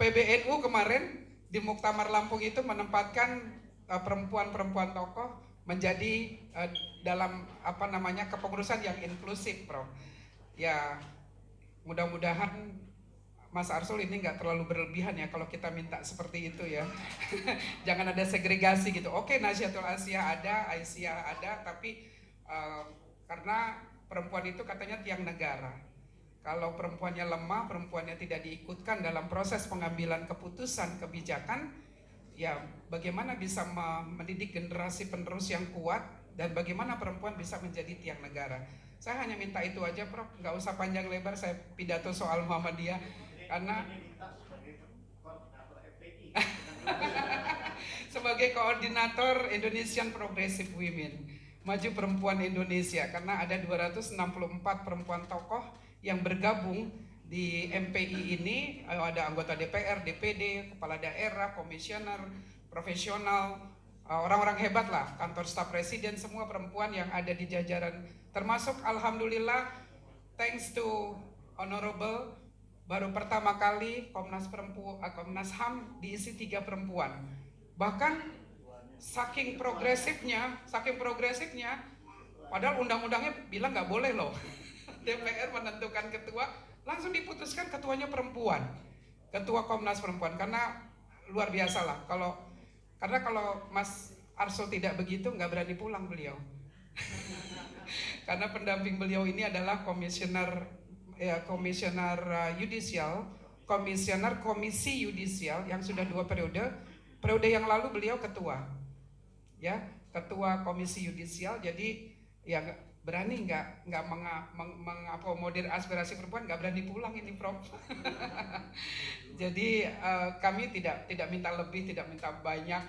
PBNU kemarin di Muktamar Lampung itu menempatkan perempuan-perempuan tokoh menjadi dalam kepengurusan yang inklusif, Prof. Ya, mudah-mudahan Mas Arsul ini nggak terlalu berlebihan ya kalau kita minta seperti itu ya. Jangan ada segregasi gitu. Oke, Nahdlatul Asia ada, Aisyah ada, tapi karena perempuan itu katanya tiang negara. Kalau perempuannya lemah, perempuannya tidak diikutkan dalam proses pengambilan keputusan kebijakan, ya bagaimana bisa mendidik generasi penerus yang kuat, dan bagaimana perempuan bisa menjadi tiang negara. Saya hanya minta itu aja, Prof. Nggak usah panjang lebar saya pidato soal Muhammadiyah. Karena sebagai koordinator Indonesian Progressive Women, Maju Perempuan Indonesia, karena ada 264 perempuan tokoh yang bergabung di MPI ini, ada anggota DPR, DPD, kepala daerah, komisioner, profesional, orang-orang hebat lah, kantor staf presiden, semua perempuan yang ada di jajaran, termasuk alhamdulillah thanks to Honorable, baru pertama kali Komnas HAM diisi 3 perempuan. Bahkan saking progresifnya, padahal undang-undangnya bilang nggak boleh loh. DPR menentukan ketua, langsung diputuskan ketuanya perempuan, ketua Komnas Perempuan, karena luar biasa lah. Karena kalau Mas Arsul tidak begitu, nggak berani pulang beliau. Karena pendamping beliau ini adalah komisioner komisioner komisi yudisial yang sudah 2 periode. Periode yang lalu beliau ketua komisi yudisial. Jadi ya berani nggak mengakomodir aspirasi perempuan, nggak berani pulang ini, Prof. Jadi kami tidak minta lebih, tidak minta banyak,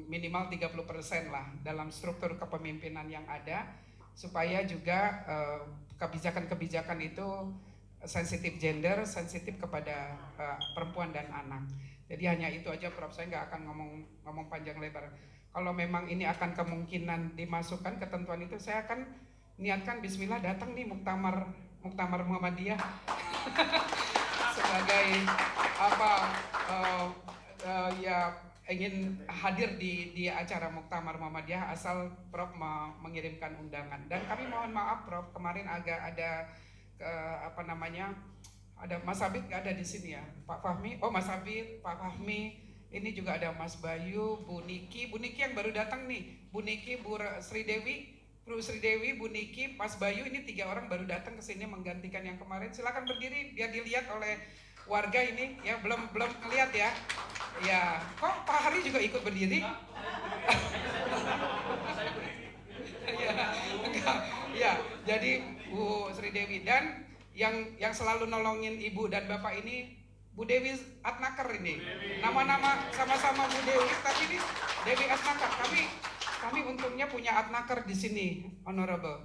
minimal 30% lah dalam struktur kepemimpinan yang ada, supaya juga kebijakan-kebijakan itu sensitif gender, sensitif kepada perempuan dan anak. Jadi hanya itu aja, Prof. Saya nggak akan ngomong panjang lebar. Kalau memang ini akan kemungkinan dimasukkan ketentuan itu, saya akan niatkan Bismillah datang nih Muktamar Muhammadiyah sebagai ya ingin hadir di acara Muktamar Muhammadiyah, asal Prof mengirimkan undangan. Dan kami mohon maaf, Prof, kemarin agak ada ada Mas Habib nggak ada di sini ya, Pak Fahmi. Oh, Mas Habib, Pak Fahmi, ini juga ada Mas Bayu, Bu Niki yang baru datang nih, Bu Niki, Bu Sri Dewi, Bu Niki, Mas Bayu, ini 3 orang baru datang ke sini menggantikan yang kemarin. Silakan berdiri biar dilihat oleh warga ini ya, belum lihat ya. Ya, kok Pak Hari juga ikut berdiri? Ya, jadi Bu Sri Dewi, dan yang selalu nolongin Ibu dan Bapak ini Bu Dewi Atnaker ini. Nama-nama sama-sama Bu Dewi, tapi ini Dewi Atnaker. Kami untungnya punya Atnaker di sini, Honorable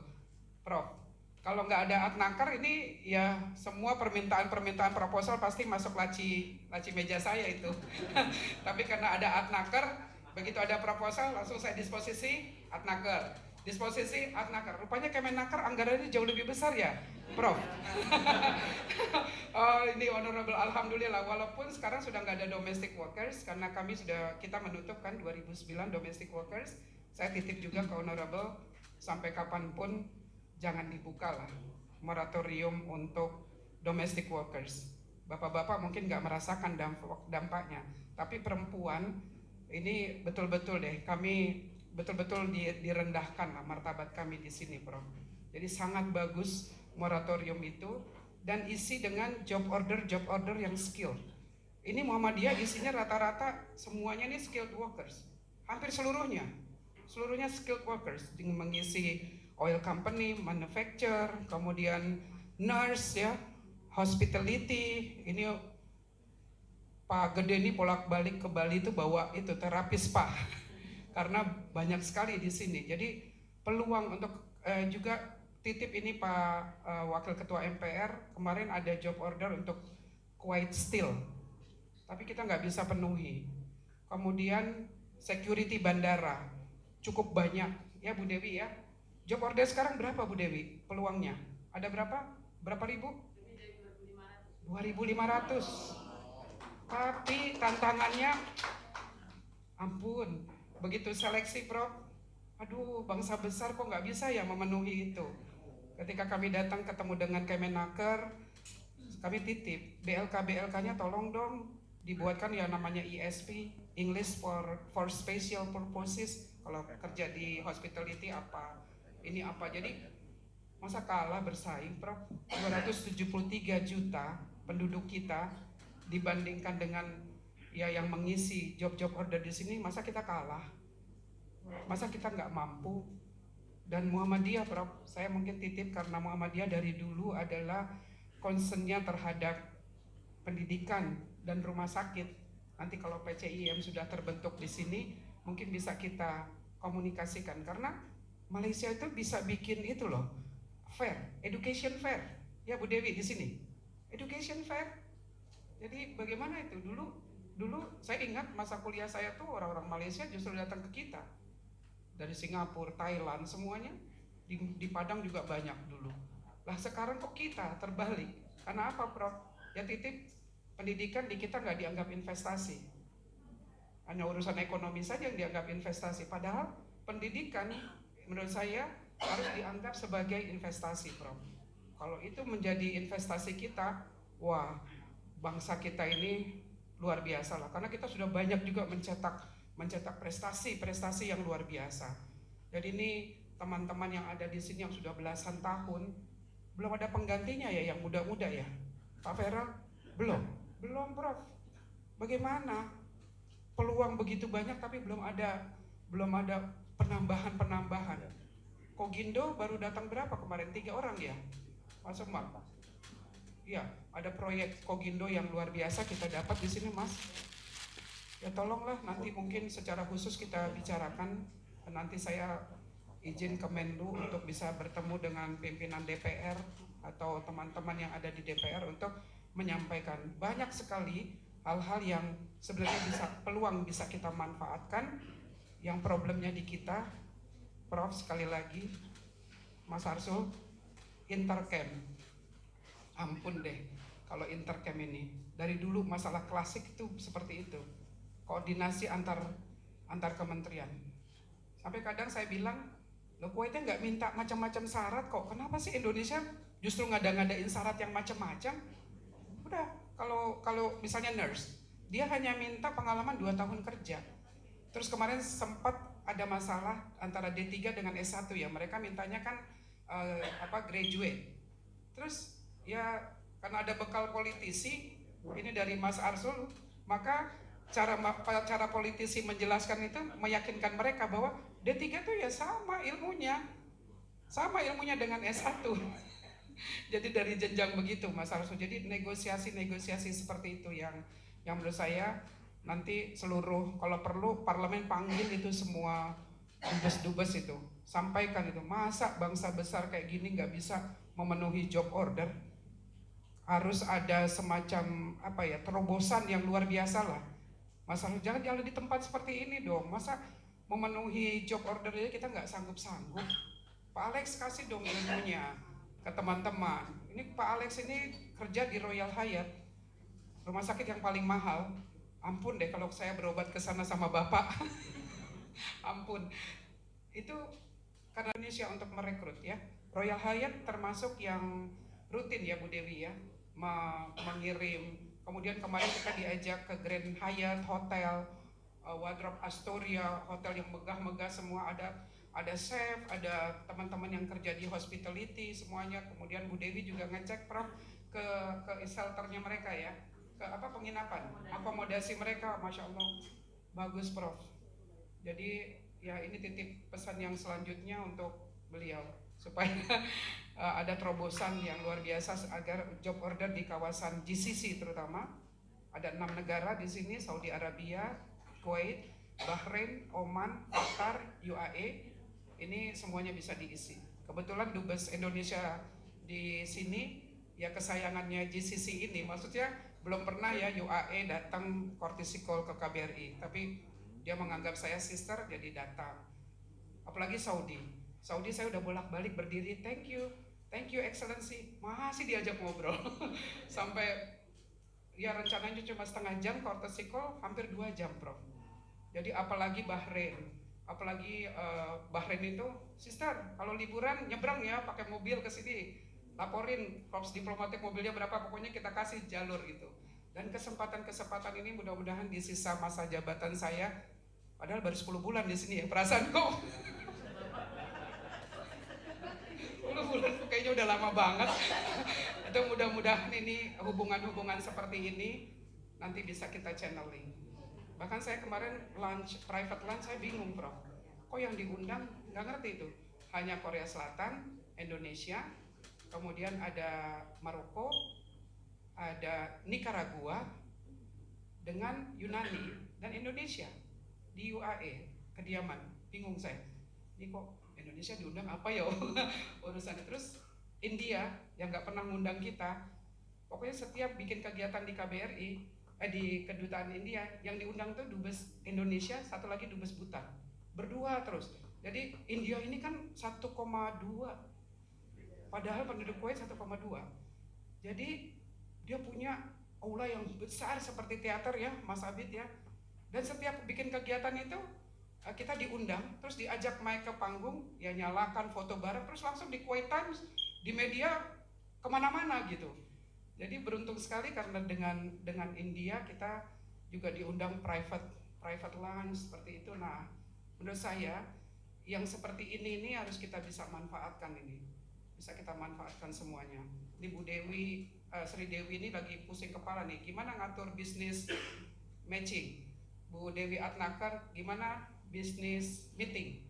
Prof. Kalau nggak ada Atnaker ini ya semua permintaan proposal pasti masuk laci meja saya itu. Tapi karena ada Atnaker, begitu ada proposal langsung saya disposisi Atnaker. Disposisi Atnaker. Rupanya Kemenaker anggarannya jauh lebih besar ya, Prof. Oh, ini Honorable, alhamdulillah. Walaupun sekarang sudah nggak ada domestic workers karena kita menutup kan 2009 domestic workers. Saya titip juga ke Honorable sampai kapanpun jangan dibuka lah moratorium untuk domestic workers. Bapak-bapak mungkin nggak merasakan dampaknya, tapi perempuan ini betul-betul deh, kami betul-betul direndahkan lah martabat kami di sini, Prof. Jadi sangat bagus moratorium itu dan isi dengan job order yang skill. Ini Muhammadiyah isinya rata-rata semuanya ini skilled workers, hampir seluruhnya skilled workers, mengisi oil company, manufacture, kemudian nurse ya, hospitality. Ini Pak Gede ini bolak-balik ke Bali itu bawa itu terapis Pak, karena banyak sekali di sini. Jadi peluang untuk juga titip ini Pak Wakil Ketua MPR, kemarin ada job order untuk Kuwait Steel, tapi kita nggak bisa penuhi. Kemudian security bandara cukup banyak ya Bu Dewi ya. Job order sekarang berapa Bu Dewi? Peluangnya ada berapa? Berapa ribu? 2.500. Tapi tantangannya, ampun, begitu seleksi Prof. Aduh, bangsa besar kok nggak bisa ya memenuhi itu. Ketika kami datang ketemu dengan Kemenaker, kami titip BLK-nya tolong dong dibuatkan ya namanya ESP, English for Special Purposes. Kalau kerja di hospitality apa? Ini apa, jadi masa kalah bersaing Prof. 273 juta penduduk kita dibandingkan dengan ya yang mengisi job order di sini, masa kita kalah, masa kita nggak mampu. Dan Muhammadiyah Prof, saya mungkin titip karena Muhammadiyah dari dulu adalah concernnya terhadap pendidikan dan rumah sakit. Nanti kalau PCIM sudah terbentuk di sini mungkin bisa kita komunikasikan, karena Malaysia itu bisa bikin itu loh, fair, education fair, ya Bu Dewi di sini, education fair. Jadi bagaimana itu dulu saya ingat masa kuliah saya tuh orang-orang Malaysia justru datang ke kita dari Singapura, Thailand semuanya di Padang juga banyak dulu. Lah sekarang kok kita terbalik? Karena apa Prof? Ya titip pendidikan di kita nggak dianggap investasi, hanya urusan ekonomi saja yang dianggap investasi. Padahal pendidikan menurut saya harus dianggap sebagai investasi, Prof. Kalau itu menjadi investasi kita, wah, bangsa kita ini luar biasa lah. Karena kita sudah banyak juga mencetak prestasi yang luar biasa. Jadi ini teman-teman yang ada di sini yang sudah belasan tahun, belum ada penggantinya ya yang muda-muda ya. Pak Vera, belum Prof. Bagaimana? Peluang begitu banyak tapi belum ada penambahan. Kogindo baru datang berapa kemarin? 3 orang ya, Mas Umar. Iya, ada proyek Kogindo yang luar biasa kita dapat di sini, Mas. Ya tolonglah nanti mungkin secara khusus kita bicarakan. Nanti saya izin ke Menlu untuk bisa bertemu dengan pimpinan DPR atau teman-teman yang ada di DPR untuk menyampaikan banyak sekali hal-hal yang sebenarnya peluang bisa kita manfaatkan. Yang problemnya di kita, Prof, sekali lagi, Mas Arsul, intercam. Ampun deh, kalau intercam ini dari dulu masalah klasik itu seperti itu, koordinasi antar kementerian. Sampai kadang saya bilang, lo Kuwaitnya nggak minta macam-macam syarat kok, kenapa sih Indonesia justru ngada-ngadain syarat yang macam-macam? Udah, kalau misalnya nurse, dia hanya minta pengalaman 2 tahun kerja. Terus kemarin sempat ada masalah antara D3 dengan S1 ya, mereka mintanya kan graduate. Terus ya karena ada bekal politisi, ini dari Mas Arsul, maka cara politisi menjelaskan itu meyakinkan mereka bahwa D3 itu ya sama ilmunya dengan S1. Jadi dari jenjang begitu Mas Arso. Jadi negosiasi seperti itu yang menurut saya nanti seluruh, kalau perlu parlemen panggil itu semua dubes-dubes itu, sampaikan itu, masa bangsa besar kayak gini nggak bisa memenuhi job order, harus ada semacam apa ya, terobosan yang luar biasa lah. Mas Arso, jangan di tempat seperti ini dong, masa memenuhi job order aja kita nggak sanggup-sanggup. Pak Alex kasih dong ilmunya ke teman-teman. Ini Pak Alex ini kerja di Royal Hyatt, rumah sakit yang paling mahal. Ampun deh kalau saya berobat ke sana sama Bapak. Ampun. Itu karena Indonesia untuk merekrut ya. Royal Hyatt termasuk yang rutin ya Bu Dewi ya, mengirim. Kemudian kemarin kita diajak ke Grand Hyatt Hotel, Wardrobe Astoria, hotel yang megah-megah semua, ada chef, ada teman-teman yang kerja di hospitality semuanya. Kemudian Bu Dewi juga ngecek Prof ke shelternya mereka ya, ke penginapan, akomodasi mereka, Masya Allah bagus Prof. Jadi ya ini titip pesan yang selanjutnya untuk beliau supaya ada terobosan yang luar biasa agar job order di kawasan GCC terutama, ada 6 negara di sini, Saudi Arabia, Kuwait, Bahrain, Oman, Qatar, UAE, ini semuanya bisa diisi. Kebetulan dubes Indonesia di sini ya kesayangannya GCC ini, maksudnya belum pernah ya UAE datang courtesy call ke KBRI, tapi dia menganggap saya sister jadi datang. Apalagi Saudi saya udah bolak-balik berdiri, thank you excellency, masih diajak ngobrol sampai ya rencananya cuma setengah jam courtesy call, hampir 2 jam Prof. Jadi apalagi Bahrain itu, sister kalau liburan nyebrang ya pakai mobil ke sini, laporin korps diplomatik mobilnya berapa, pokoknya kita kasih jalur gitu. Dan kesempatan ini mudah-mudahan di sisa masa jabatan saya, padahal baru 10 bulan di sini ya, perasaan kok 10 bulan kayaknya udah lama banget. Itu mudah-mudahan ini hubungan-hubungan seperti ini nanti bisa kita channeling. Bahkan saya kemarin private lunch saya bingung Prof, kok yang diundang nggak ngerti itu, hanya Korea Selatan, Indonesia, kemudian ada Maroko, ada Nicaragua dengan Yunani dan Indonesia di UAE kediaman. Bingung saya, ini kok Indonesia diundang apa ya urusannya. Terus India yang nggak pernah ngundang kita, pokoknya setiap bikin kegiatan di KBRI, di kedutaan India, yang diundang tuh dubes Indonesia, satu lagi dubes Bhutan, berdua terus. Jadi India ini kan 1,2, padahal penduduk Kuwait 1,2. Jadi dia punya aula yang besar seperti teater ya Mas Abid ya. Dan setiap bikin kegiatan itu kita diundang, terus diajak naik ke panggung, ya nyalakan foto bareng, terus langsung di Kuwait Times, di media kemana-mana gitu. Jadi beruntung sekali karena dengan India kita juga diundang private lunch seperti itu. Nah, menurut saya yang seperti ini harus kita bisa manfaatkan ini. Bisa kita manfaatkan semuanya. Ini Bu Dewi, Sri Dewi ini lagi pusing kepala nih, gimana ngatur bisnis matching. Bu Dewi Atnaker, gimana bisnis meeting.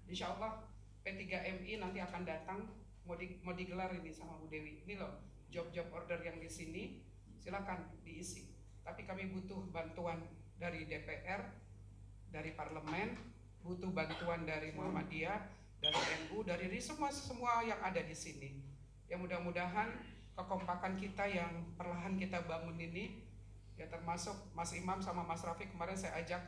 Insya Allah P3MI nanti akan datang, mau digelar ini sama Bu Dewi. Ini loh, job order yang di sini, silakan diisi. Tapi kami butuh bantuan dari DPR, dari parlemen, butuh bantuan dari Muhammadiyah, dari NU, dari semua yang ada di sini. Yang mudah-mudahan kekompakan kita yang perlahan kita bangun ini, ya termasuk Mas Imam sama Mas Rafiq kemarin saya ajak,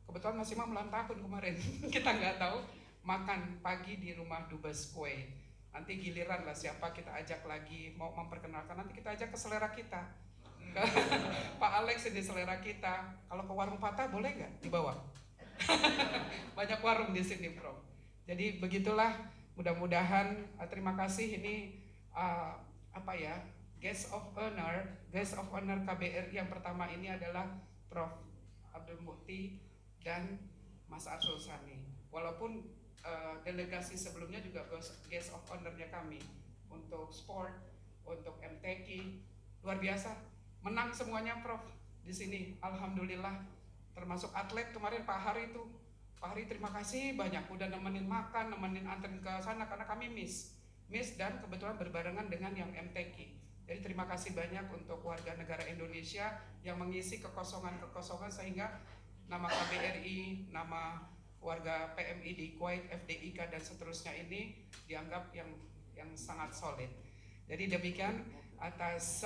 kebetulan Mas Imam ulang tahun kemarin, kita nggak tahu, makan pagi di rumah Dubes Kue. Nanti giliran lah siapa kita ajak lagi, mau memperkenalkan, nanti kita ajak ke selera kita. Pak Alex ini selera kita. Kalau ke warung Fatah boleh nggak dibawa? Banyak warung di sini, Bro. Jadi begitulah, mudah-mudahan terima kasih ini guest of honor KBRI yang pertama ini adalah Prof. Abdul Mukti dan Mas Arsul Sani. Walaupun delegasi sebelumnya juga guest of honor-nya kami untuk sport, untuk MTQ, luar biasa, menang semuanya Prof di sini. Alhamdulillah, termasuk atlet kemarin Pak Hari terima kasih banyak udah nemenin makan, nemenin anterin ke sana karena kami miss MIS dan kebetulan berbarengan dengan yang MTQ. Jadi terima kasih banyak untuk warga negara Indonesia yang mengisi kekosongan-kekosongan sehingga nama KBRI, nama warga PMI di Kuwait, FDIK dan seterusnya ini dianggap yang sangat solid. Jadi demikian atas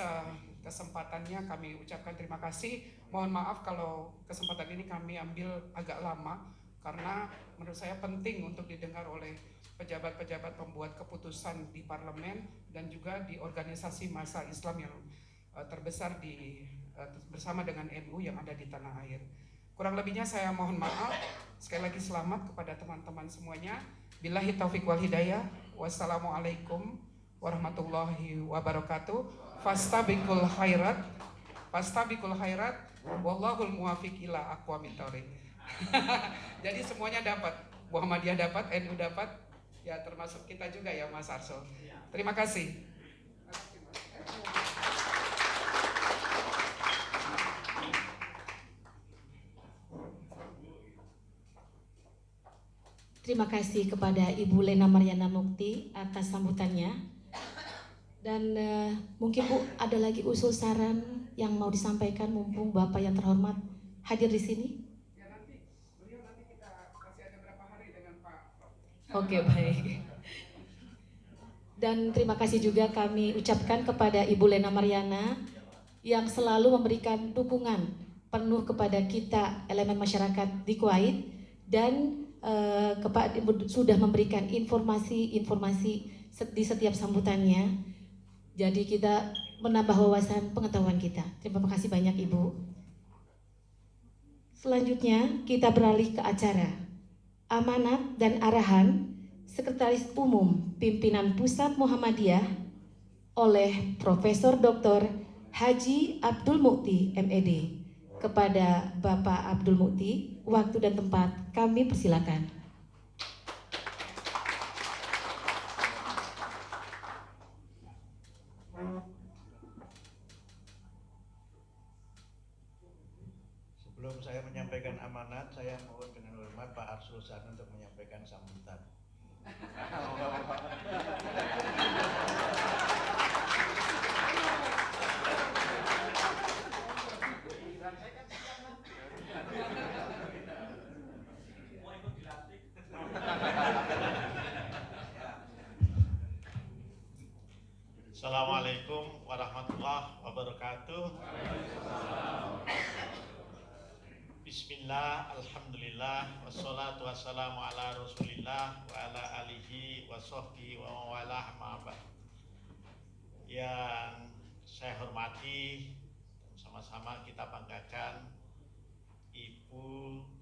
kesempatannya kami ucapkan terima kasih. Mohon maaf kalau kesempatan ini kami ambil agak lama karena menurut saya penting untuk didengar oleh pejabat-pejabat pembuat keputusan di parlemen dan juga di organisasi massa Islam yang terbesar bersama dengan NU yang ada di tanah air. Kurang lebihnya saya mohon maaf. Sekali lagi selamat kepada teman-teman semuanya. Billahi taufiq wal hidayah. Wassalamualaikum warahmatullahi wabarakatuh. Fastabiqul khairat. Wallahul muwafiq ila aqwamit thoriq. Jadi semuanya dapat. Muhammadiyah dapat, NU dapat, ya termasuk kita juga ya Mas Arsul. Terima kasih. Terima kasih kepada Ibu Lena Mariana Mukti atas sambutannya. Dan mungkin Bu ada lagi usul saran yang mau disampaikan mumpung Bapak yang terhormat hadir di sini. Ya beliau nanti kita kasih ada berapa hari dengan Pak. Oke, baik. Dan terima kasih juga kami ucapkan kepada Ibu Lena Mariana yang selalu memberikan dukungan penuh kepada kita elemen masyarakat di Kuwait dan sudah memberikan informasi-informasi di setiap sambutannya. Jadi kita menambah wawasan pengetahuan kita. Terima kasih banyak Ibu. Selanjutnya kita beralih ke acara amanat dan arahan Sekretaris Umum Pimpinan Pusat Muhammadiyah oleh Profesor Dr. Haji Abdul Mukti MED. Kepada Bapak Abdul Mukti, waktu dan tempat kami persilakan. Sebelum saya menyampaikan amanat, saya mohon dengan hormat Pak Arsul Sani untuk menyampaikan sambutan. Assalamualaikum warahmatullahi wabarakatuh. Bismillah, alhamdulillah, wassalatu wassalamu ala rasulillah wa ala alihi wa sahbihi wa mawalah ma'abad. Yang saya hormati, sama-sama kita banggakan Ibu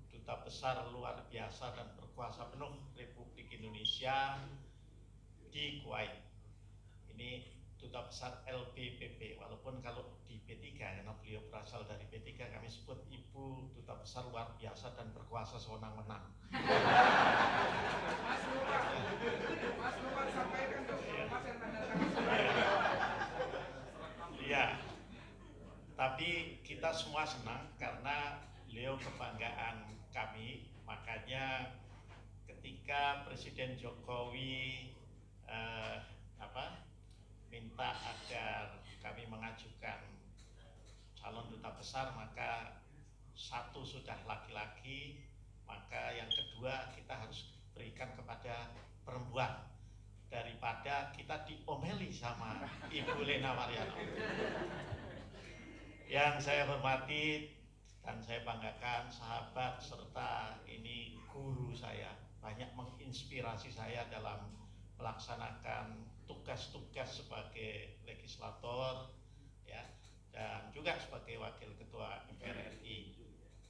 Duta Besar luar biasa dan berkuasa penuh Republik Indonesia di Kuwait. Ini Duta Besar LPPP, walaupun kalau di P3 karena beliau berasal dari P3 kami sebut Ibu Duta Besar luar biasa dan berkuasa sewenang-wenang. Mas Luar sampaikan dong, Mas yang tanda tangan. Iya. Tapi kita semua senang karena beliau kebanggaan kami, makanya ketika Presiden Jokowi minta agar kami mengajukan calon duta besar, maka satu sudah laki-laki, maka yang kedua kita harus berikan kepada perempuan daripada kita diomeli sama Ibu Lena Mariana. Yang saya hormati dan saya banggakan sahabat serta ini guru saya, banyak menginspirasi saya dalam melaksanakan tugas-tugas sebagai legislator ya, dan juga sebagai wakil ketua MPR RI.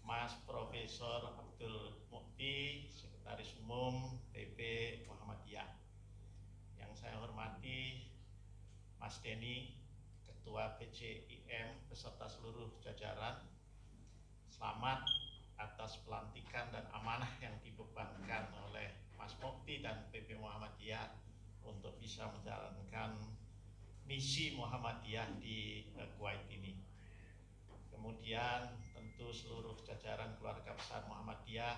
Mas Profesor Abdul Mukti, Sekretaris Umum PP Muhammadiyah. Yang saya hormati Mas Denny, Ketua PCIM beserta seluruh jajaran. Selamat atas pelantikan dan amanah yang dibebankan oleh Mas Mukti dan PP Muhammadiyah untuk bisa menjalankan misi Muhammadiyah di Kuwait ini. Kemudian tentu seluruh jajaran keluarga besar Muhammadiyah,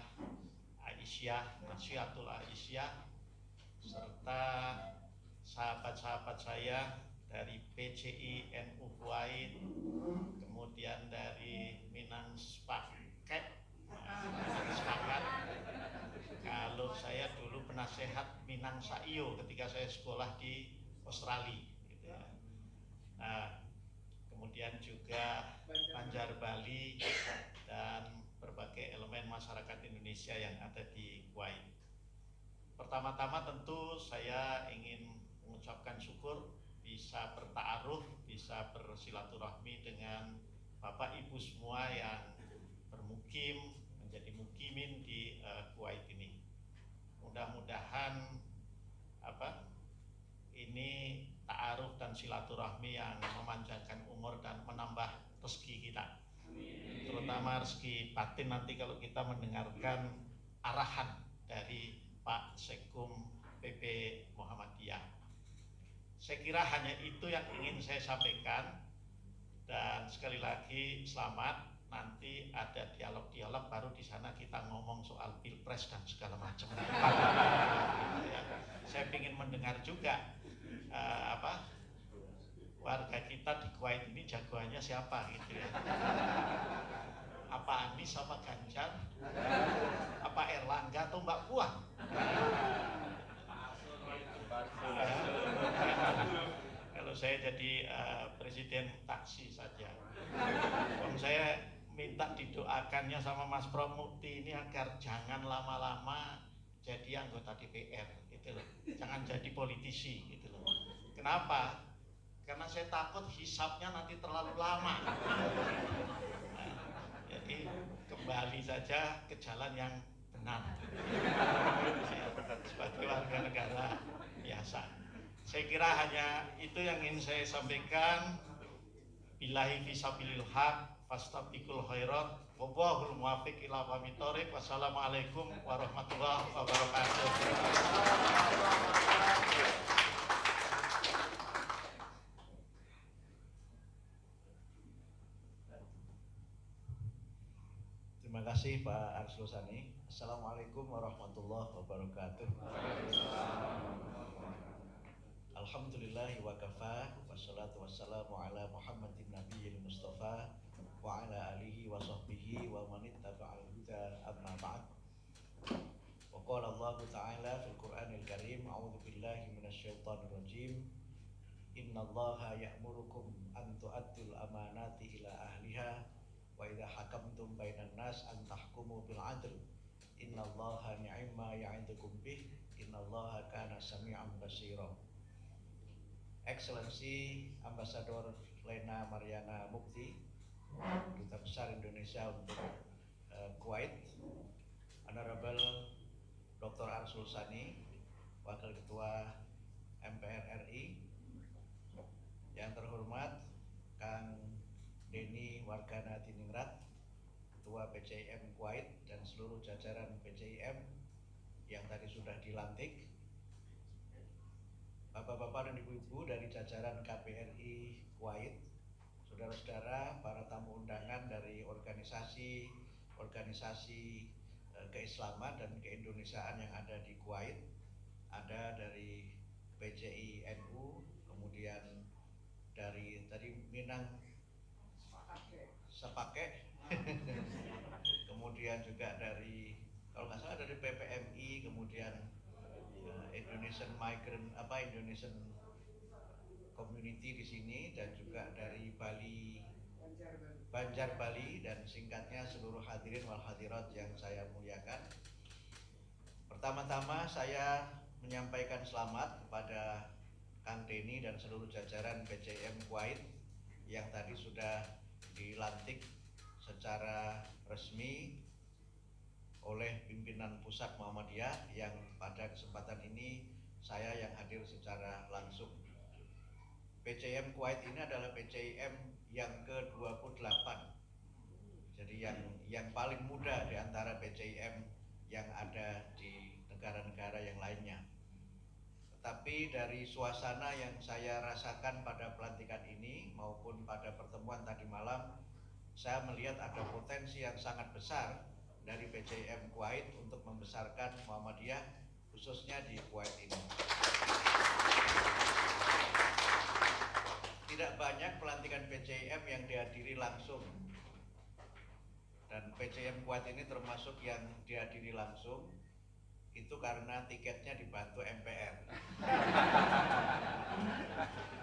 Aisyah, Nasyiatul Aisyah, serta sahabat-sahabat saya dari PCI NU Kuwait, kemudian dari Minang Sepakat. Kalau saya dulu penasehat Minang Saio ketika saya sekolah di Australia, gitu ya. Nah, kemudian juga Banjar Bali dan berbagai elemen masyarakat Indonesia yang ada di Kuwait. Pertama-tama tentu saya ingin mengucapkan syukur bisa bertaaruf, bisa bersilaturahmi dengan Bapak Ibu semua yang bermukim, menjadi mukimin di Kuwait ini. Mudah-mudahan ini ta'aruf dan silaturahmi yang memanjangkan umur dan menambah rezeki kita, terutama rezeki batin nanti kalau kita mendengarkan arahan dari Pak Sekkum PP Muhammadiyah. Saya kira hanya itu yang ingin saya sampaikan, dan sekali lagi selamat. Nanti ada dialog-dialog, baru di sana kita ngomong soal pilpres dan segala macam. Saya ingin mendengar juga warga kita di Kuwait ini jagoannya siapa gitu ya. Apa Anies sama Ganjar? Apa Erlangga atau Mbak Puan? Kalau saya jadi presiden taksi saja. Saya minta didoakannya sama Mas Pramukti ini agar jangan lama-lama jadi anggota DPR gitu loh. Jangan jadi politisi gitu loh. Kenapa? Karena saya takut hisapnya nanti terlalu lama. Nah, jadi kembali saja ke jalan yang benar. Sebagai warga negara biasa. Saya kira hanya itu yang ingin saya sampaikan. Billahi fisabilil haq fastabiqul khairat wallahul muwaffiq ila aqwamit thoriq. Wassalamualaikum warahmatullahi wabarakatuh. Terima kasih Pak Arsul Sani. Assalamualaikum warahmatullahi wabarakatuh. Alhamdulillahi wa kafa, wassalatu wassalamu ala Muhammadin nabiyil mustafa wa ala alihi wa sahbihi wa manittaba'al huda, amma ba'd. Wa qala Allah ta'ala fil Qur'anil Karim, a'udzu billahi minasyaitonir rajim. Innallaha ya'murukum an tu'addul amanati ila ahliha wa idza hakamtum bainan nas an tahkumu bil 'adl. Innallaha ni'ma ya'idukum bih, innallaha kana sami'an basira. Excellency Ambassador Lena Mariana Mukti, Duta Besar Indonesia untuk Kuwait, Honorable Dr. Arsul Sani, Wakil Ketua MPR RI, yang terhormat Kang Denny Wargana Tiningrat, Ketua PCIM Kuwait, dan seluruh jajaran PCIM yang tadi sudah dilantik, Bapak-bapak dan ibu-ibu dari jajaran KBRI Kuwait, saudara-saudara, para tamu undangan dari organisasi keislaman dan keindonesiaan yang ada di Kuwait, ada dari PCI NU, kemudian dari tadi Minang Sepakat, kemudian juga dari, kalau nggak salah dari PPMI, kemudian Indonesian Migrant Indonesian Community di sini, dan juga dari Bali, Banjar Bali, dan singkatnya seluruh hadirin wal hadirat yang saya muliakan. Pertama-tama saya menyampaikan selamat kepada Kang Denny dan seluruh jajaran PCIM Kuwait yang tadi sudah dilantik secara resmi oleh pimpinan pusat Muhammadiyah, yang pada kesempatan ini saya yang hadir secara langsung. PCIM Kuwait ini adalah PCIM yang ke-28, jadi yang paling muda di antara PCIM yang ada di negara-negara yang lainnya. Tetapi dari suasana yang saya rasakan pada pelantikan ini maupun pada pertemuan tadi malam, saya melihat ada potensi yang sangat besar dari PCIM Kuwait untuk membesarkan Muhammadiyah khususnya di Kuwait ini. tidak banyak pelantikan PCIM yang dihadiri langsung. Dan PCIM Kuwait ini termasuk yang dihadiri langsung, itu karena tiketnya dibantu MPR.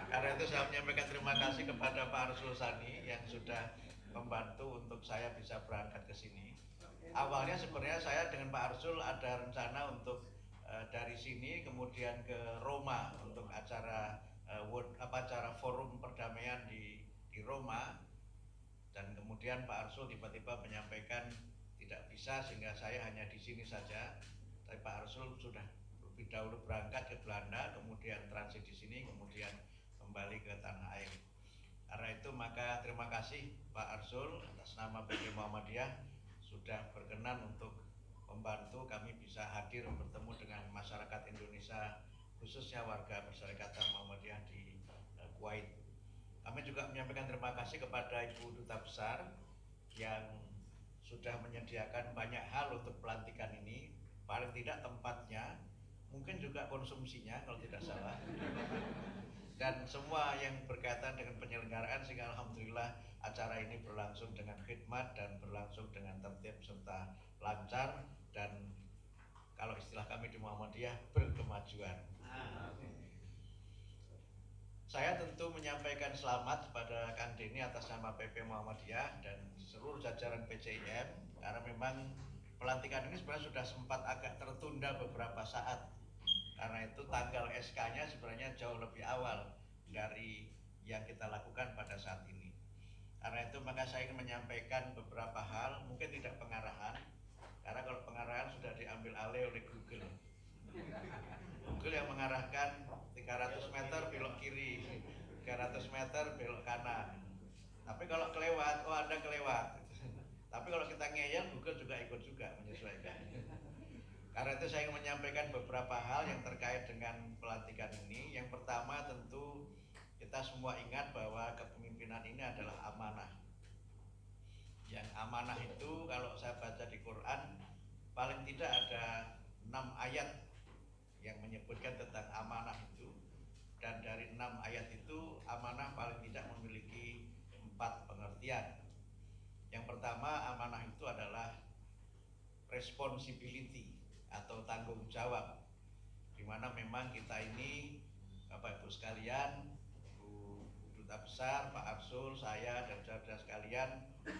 Karena itu saya menyampaikan terima kasih kepada Pak Arsul Sani yang sudah membantu untuk saya bisa berangkat ke sini. Awalnya sebenarnya saya dengan Pak Arsul ada rencana untuk dari sini kemudian ke Roma untuk acara acara forum perdamaian di Roma, dan kemudian Pak Arsul tiba-tiba menyampaikan tidak bisa sehingga saya hanya di sini saja. Tapi Pak Arsul sudah lebih dahulu berangkat ke Belanda, kemudian transit di sini, kemudian kembali ke tanah air. Karena itu maka terima kasih Pak Arsul atas nama PP Muhammadiyah sudah berkenan untuk membantu kami bisa hadir bertemu dengan masyarakat Indonesia, khususnya warga Perserikatan Muhammadiyah di Kuwait. Kami juga menyampaikan terima kasih kepada Ibu Duta Besar yang sudah menyediakan banyak hal untuk pelantikan ini, paling tidak tempatnya, mungkin juga konsumsinya kalau tidak salah, dan semua yang berkaitan dengan penyelenggaraan, sehingga alhamdulillah acara ini berlangsung dengan khidmat dan berlangsung dengan tertib serta lancar, dan kalau istilah kami di Muhammadiyah berkemajuan. Saya tentu menyampaikan selamat kepada Kang Denny atas nama PP Muhammadiyah dan seluruh jajaran PCIM, karena memang pelantikan ini sebenarnya sudah sempat agak tertunda beberapa saat, karena itu tanggal SK-nya sebenarnya jauh lebih awal dari yang kita lakukan pada saat ini. Karena itu maka saya ingin menyampaikan beberapa hal, mungkin tidak pengarahan, karena kalau pengarahan sudah diambil alih oleh Google. Google yang mengarahkan 300 meter belok kiri, 300 meter belok kanan. Tapi kalau kelewat, oh Anda kelewat. Tapi kalau kita ngeyel, Google juga ikut juga menyesuaikan. Karena itu saya ingin menyampaikan beberapa hal yang terkait dengan pelantikan ini. Yang pertama tentu kita semua ingat bahwa kepemimpinan ini adalah amanah. Yang amanah itu kalau saya baca di Quran paling tidak ada 6 ayat yang menyebutkan tentang amanah itu, dan dari 6 ayat itu amanah paling tidak memiliki 4 pengertian. Yang pertama, amanah itu adalah responsibility atau tanggung jawab, di mana memang kita ini Bapak Ibu sekalian, Bu Duta Besar, Pak Arsul, saya dan saudara sekalian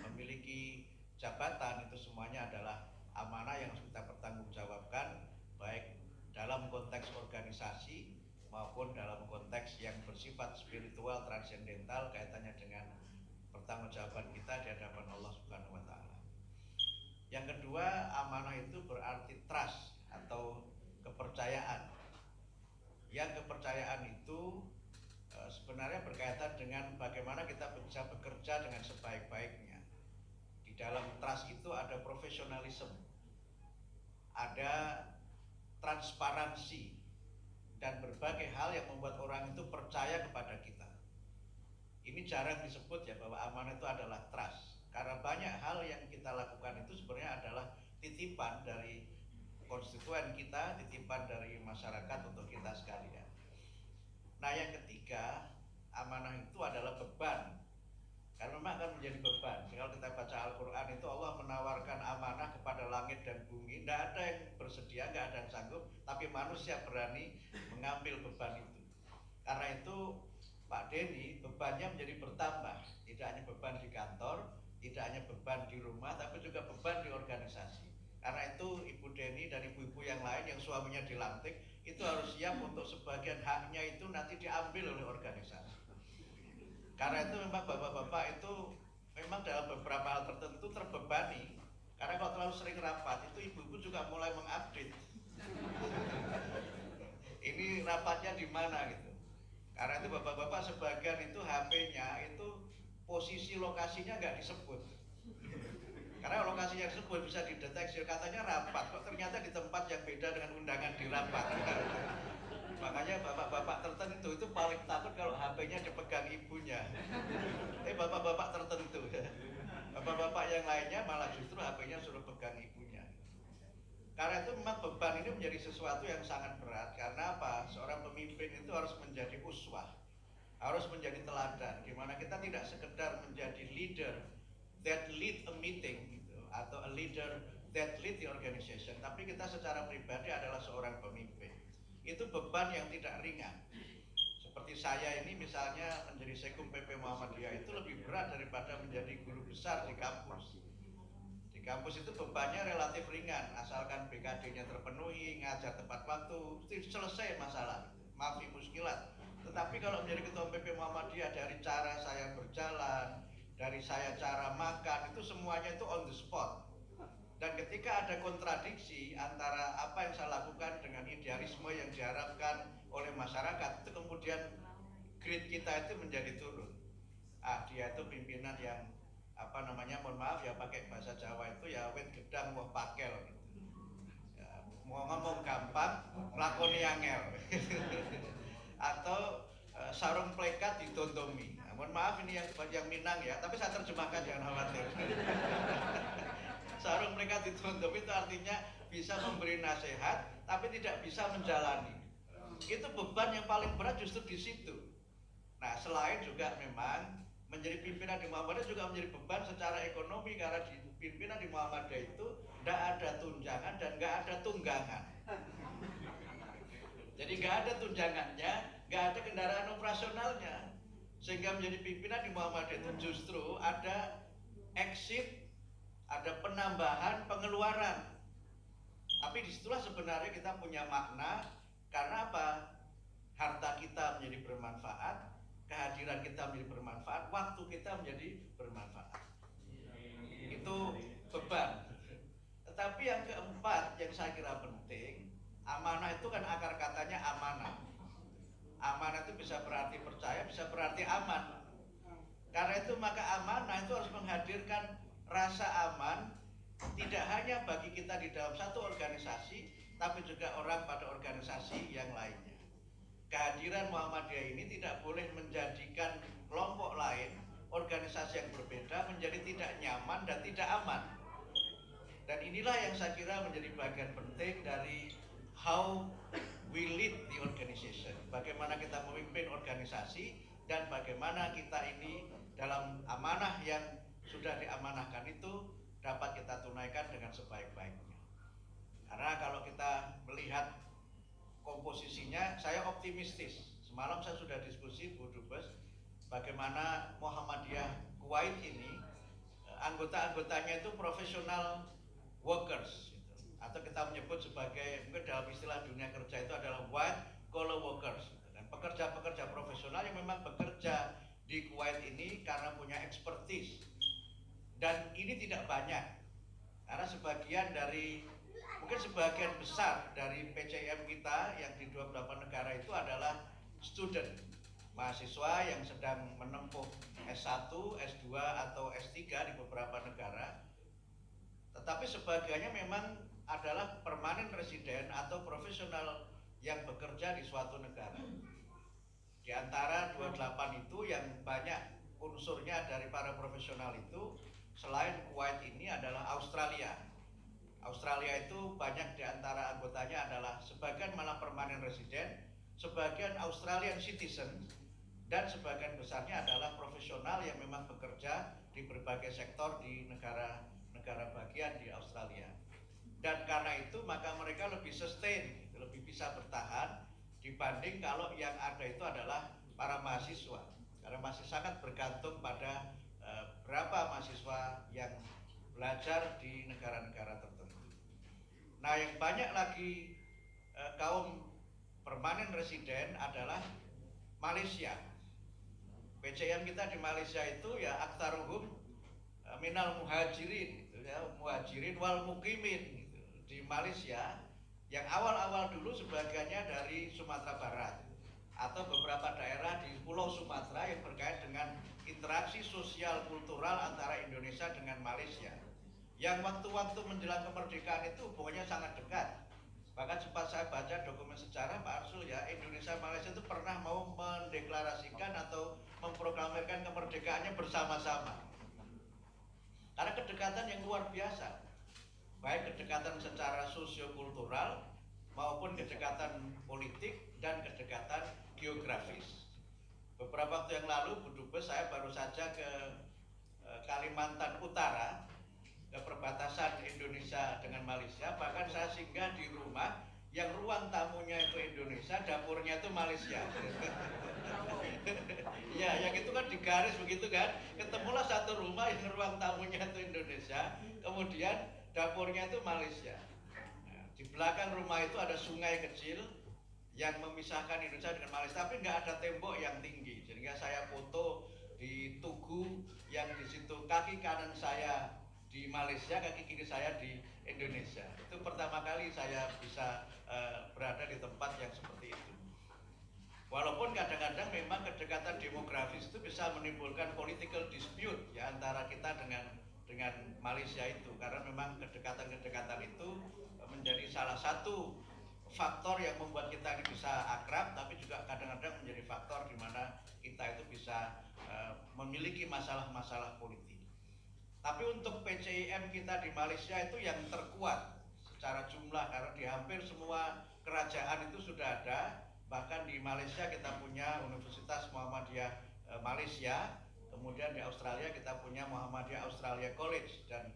memiliki jabatan, itu semuanya adalah amanah yang harus kita pertanggungjawabkan, baik dalam konteks organisasi maupun dalam konteks yang bersifat spiritual transendental kaitannya dengan pertanggungjawaban kita di hadapan Allah Subhanahu wa taala. Yang kedua, amanah itu berarti trust atau kepercayaan. Yang kepercayaan itu sebenarnya berkaitan dengan bagaimana kita bisa bekerja dengan sebaik-baiknya. Di dalam trust itu ada profesionalisme, ada transparansi, dan berbagai hal yang membuat orang itu percaya kepada kita. Ini jarang disebut ya bahwa amanah itu adalah trust, karena banyak hal yang kita lakukan itu sebenarnya adalah titipan dari konstituen kita, titipan dari masyarakat untuk kita sekalian. Nah yang ketiga, amanah itu adalah beban, karena memang akan menjadi beban. Kalau kita baca Al-Quran itu Allah menawarkan amanah kepada langit dan bumi, tidak ada yang bersedia, tidak ada yang sanggup, tapi manusia berani mengambil beban itu. Karena itu Pak Denny bebannya menjadi bertambah, tidak hanya beban di kantor, tidak hanya beban di rumah, tapi juga beban di organisasi. Karena itu Ibu Denny dan ibu-ibu yang lain yang suaminya dilantik itu harus siap untuk sebagian haknya itu nanti diambil oleh organisasi. Karena itu memang bapak-bapak itu memang dalam beberapa hal tertentu terbebani. Karena kalau terlalu sering rapat itu ibu-ibu juga mulai mengupdate. Ini rapatnya di mana gitu. Karena itu bapak-bapak sebagian itu HP-nya itu posisi lokasinya nggak disebut. Karena lokasinya disebut bisa dideteksi, katanya rapat, kok ternyata di tempat yang beda dengan undangan di rapat. Makanya bapak-bapak tertentu itu paling takut kalau HP-nya dipegang ibunya. Bapak-bapak tertentu, bapak-bapak yang lainnya malah justru HP-nya suruh pegang ibunya. Karena itu memang beban ini menjadi sesuatu yang sangat berat. Karena apa? Seorang pemimpin itu harus menjadi uswah, harus menjadi teladan, di mana kita tidak sekedar menjadi leader that lead a meeting gitu, atau a leader that lead the organization, tapi kita secara pribadi adalah seorang pemimpin. Itu beban yang tidak ringan. Seperti saya ini misalnya menjadi Sekum PP Muhammadiyah itu lebih berat daripada menjadi guru besar di kampus. Di kampus itu bebannya relatif ringan, asalkan BKD-nya terpenuhi, ngajar tepat waktu, selesai masalah, maafi muskilat. Tetapi kalau menjadi ketua PP Muhammadiyah, dari cara saya berjalan, dari saya cara makan, itu semuanya itu on the spot. Dan ketika ada kontradiksi antara apa yang saya lakukan dengan idealisme yang diharapkan oleh masyarakat, itu kemudian grade kita itu menjadi turun. Dia itu pimpinan yang mohon maaf ya pakai bahasa Jawa itu ya wet gedang woh pakel gitu. Ya, mau ngomong gampang, lakoni angel. Atau sarung plekat ditontomi. Nah, mohon maaf ini yang Minang ya, tapi saya terjemahkan, jangan khawatir. Sarung plekat ditontomi itu artinya bisa memberi nasihat tapi tidak bisa menjalani. Itu beban yang paling berat justru di situ. Nah, selain juga memang menjadi pimpinan di Muhammadiyah juga menjadi beban secara ekonomi, karena di pimpinan di Muhammadiyah itu tidak ada tunjangan dan nggak ada tunggangan. Jadi nggak ada tunjangannya, nggak ada kendaraan operasionalnya, sehingga menjadi pimpinan di Muhammadiyah itu justru ada exit, ada penambahan pengeluaran. Tapi disitulah sebenarnya kita punya makna, karena apa? Harta kita menjadi bermanfaat, kehadiran kita menjadi bermanfaat, waktu kita menjadi bermanfaat. Itu beban. Tetapi yang keempat yang saya kira penting, amanah itu kan akar katanya amanah. Amanah itu bisa berarti percaya, bisa berarti aman. Karena itu maka amanah itu harus menghadirkan rasa aman, tidak hanya bagi kita di dalam satu organisasi, tapi juga orang pada organisasi yang lainnya. Kehadiran Muhammadiyah ini tidak boleh menjadikan kelompok lain, organisasi yang berbeda menjadi tidak nyaman dan tidak aman. Dan inilah yang saya kira menjadi bagian penting dari how we lead the organization. Bagaimana kita memimpin organisasi dan bagaimana kita ini dalam amanah yang sudah diamanahkan itu dapat kita tunaikan dengan sebaik-baiknya. Karena kalau kita melihat komposisinya, saya optimistis. Semalam saya sudah diskusi Bu Dubes, bagaimana Muhammadiyah Kuwait ini anggota-anggotanya itu professional workers, atau kita menyebut sebagai, mungkin dalam istilah dunia kerja itu adalah white collar workers, dan pekerja-pekerja profesional yang memang bekerja di Kuwait ini karena punya expertise. Dan ini tidak banyak, karena mungkin sebagian besar dari PCM kita yang di 28 negara itu adalah student, mahasiswa yang sedang menempuh S1, S2 atau S3 di beberapa negara. Tetapi sebagiannya memang adalah permanent resident atau profesional yang bekerja di suatu negara. Di antara 28 itu yang banyak unsurnya dari para profesional itu, selain Kuwait ini adalah Australia. Australia itu banyak di antara anggotanya adalah sebagian malah permanent resident, sebagian Australian citizen, dan sebagian besarnya adalah profesional yang memang bekerja di berbagai sektor di negara-negara bagian di Australia. Dan karena itu maka mereka lebih sustain, lebih bisa bertahan dibanding kalau yang ada itu adalah para mahasiswa. Karena masih sangat bergantung pada berapa mahasiswa yang belajar di negara-negara tertentu. Nah, yang banyak lagi kaum permanent resident adalah Malaysia. PCM kita di Malaysia itu ya aktaruhum minal muhajirin, gitu ya, muhajirin wal mukimin gitu. Di Malaysia yang awal-awal dulu sebagiannya dari Sumatera Barat atau beberapa daerah di Pulau Sumatera yang berkait dengan interaksi sosial kultural antara Indonesia dengan Malaysia, yang waktu-waktu menjelang kemerdekaan itu hubungannya sangat dekat. Bahkan sempat saya baca dokumen sejarah Pak Arsul ya, Indonesia Malaysia itu pernah mau mendeklarasikan atau memproklamirkan kemerdekaannya bersama-sama. Karena kedekatan yang luar biasa, baik kedekatan secara sosiokultural maupun kedekatan politik dan kedekatan geografis. Beberapa waktu yang lalu Bu Dubes saya baru saja ke Kalimantan Utara, ke perbatasan Indonesia dengan Malaysia. Bahkan saya singgah di rumah yang ruang tamunya itu Indonesia, dapurnya itu Malaysia. Ya, yang itu kan digaris begitu kan. Ketemulah satu rumah yang ruang tamunya itu Indonesia, kemudian dapurnya itu Malaysia. Nah, di belakang rumah itu ada sungai kecil yang memisahkan Indonesia dengan Malaysia, tapi nggak ada tembok yang tinggi. Sehingga saya foto di Tugu yang di situ kaki kanan saya di Malaysia, kaki kiri saya di Indonesia. Itu pertama kali saya bisa berada di tempat yang seperti itu. Walaupun kadang-kadang memang kedekatan demografis itu bisa menimbulkan political dispute ya antara kita dengan Malaysia itu, karena memang kedekatan-kedekatan itu menjadi salah satu faktor yang membuat kita ini bisa akrab, tapi juga kadang-kadang menjadi faktor di mana kita itu bisa memiliki masalah-masalah politik. Tapi untuk PCIM kita di Malaysia itu yang terkuat secara jumlah, karena di hampir semua kerajaan itu sudah ada. Bahkan di Malaysia kita punya Universitas Muhammadiyah Malaysia, kemudian di Australia kita punya Muhammadiyah Australia College, dan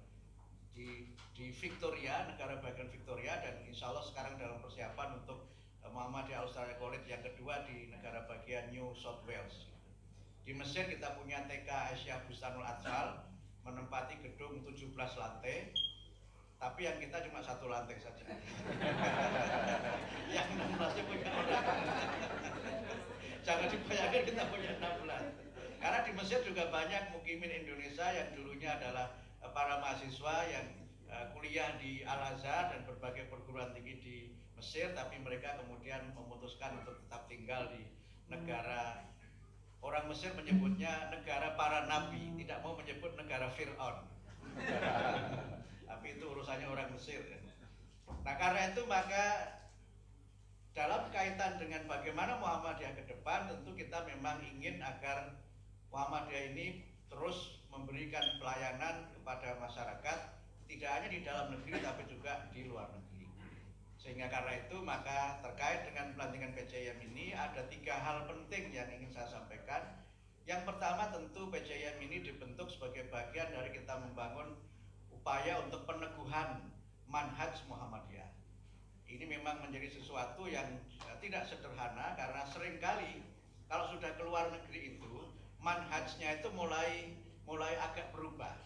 di Victoria, negara bagian Victoria, dan insya Allah sekarang dalam persiapan untuk Muhammadiyah Australia College yang kedua di negara bagian New South Wales. Di Mesir kita punya TK Asia Bustanul Atfal, menempati gedung 17 lantai, tapi yang kita cuma 1 lantai saja. Yang 16-nya punya orang. Jangan dibayangkan kita punya 16. Karena di Mesir juga banyak mukimin Indonesia yang dulunya adalah para mahasiswa yang kuliah di Al-Azhar dan berbagai perguruan tinggi di Mesir, tapi mereka kemudian memutuskan untuk tetap tinggal di negara, orang Mesir menyebutnya negara para nabi, tidak mau menyebut negara Fir'aun. Tapi itu urusannya orang Mesir. Nah, karena itu maka dalam kaitan dengan bagaimana Muhammadiyah ke depan, tentu kita memang ingin agar Muhammadiyah ini terus memberikan pelayanan kepada masyarakat, tidak hanya di dalam negeri tapi juga di luar negeri. Sehingga karena itu maka terkait dengan pelantikan PCIM ini ada 3 hal penting yang ingin saya sampaikan. Yang pertama, tentu PCIM ini dibentuk sebagai bagian dari kita membangun upaya untuk peneguhan manhaj Muhammadiyah. Ini memang menjadi sesuatu yang tidak sederhana, karena seringkali kalau sudah keluar negeri itu manhajnya itu mulai agak berubah.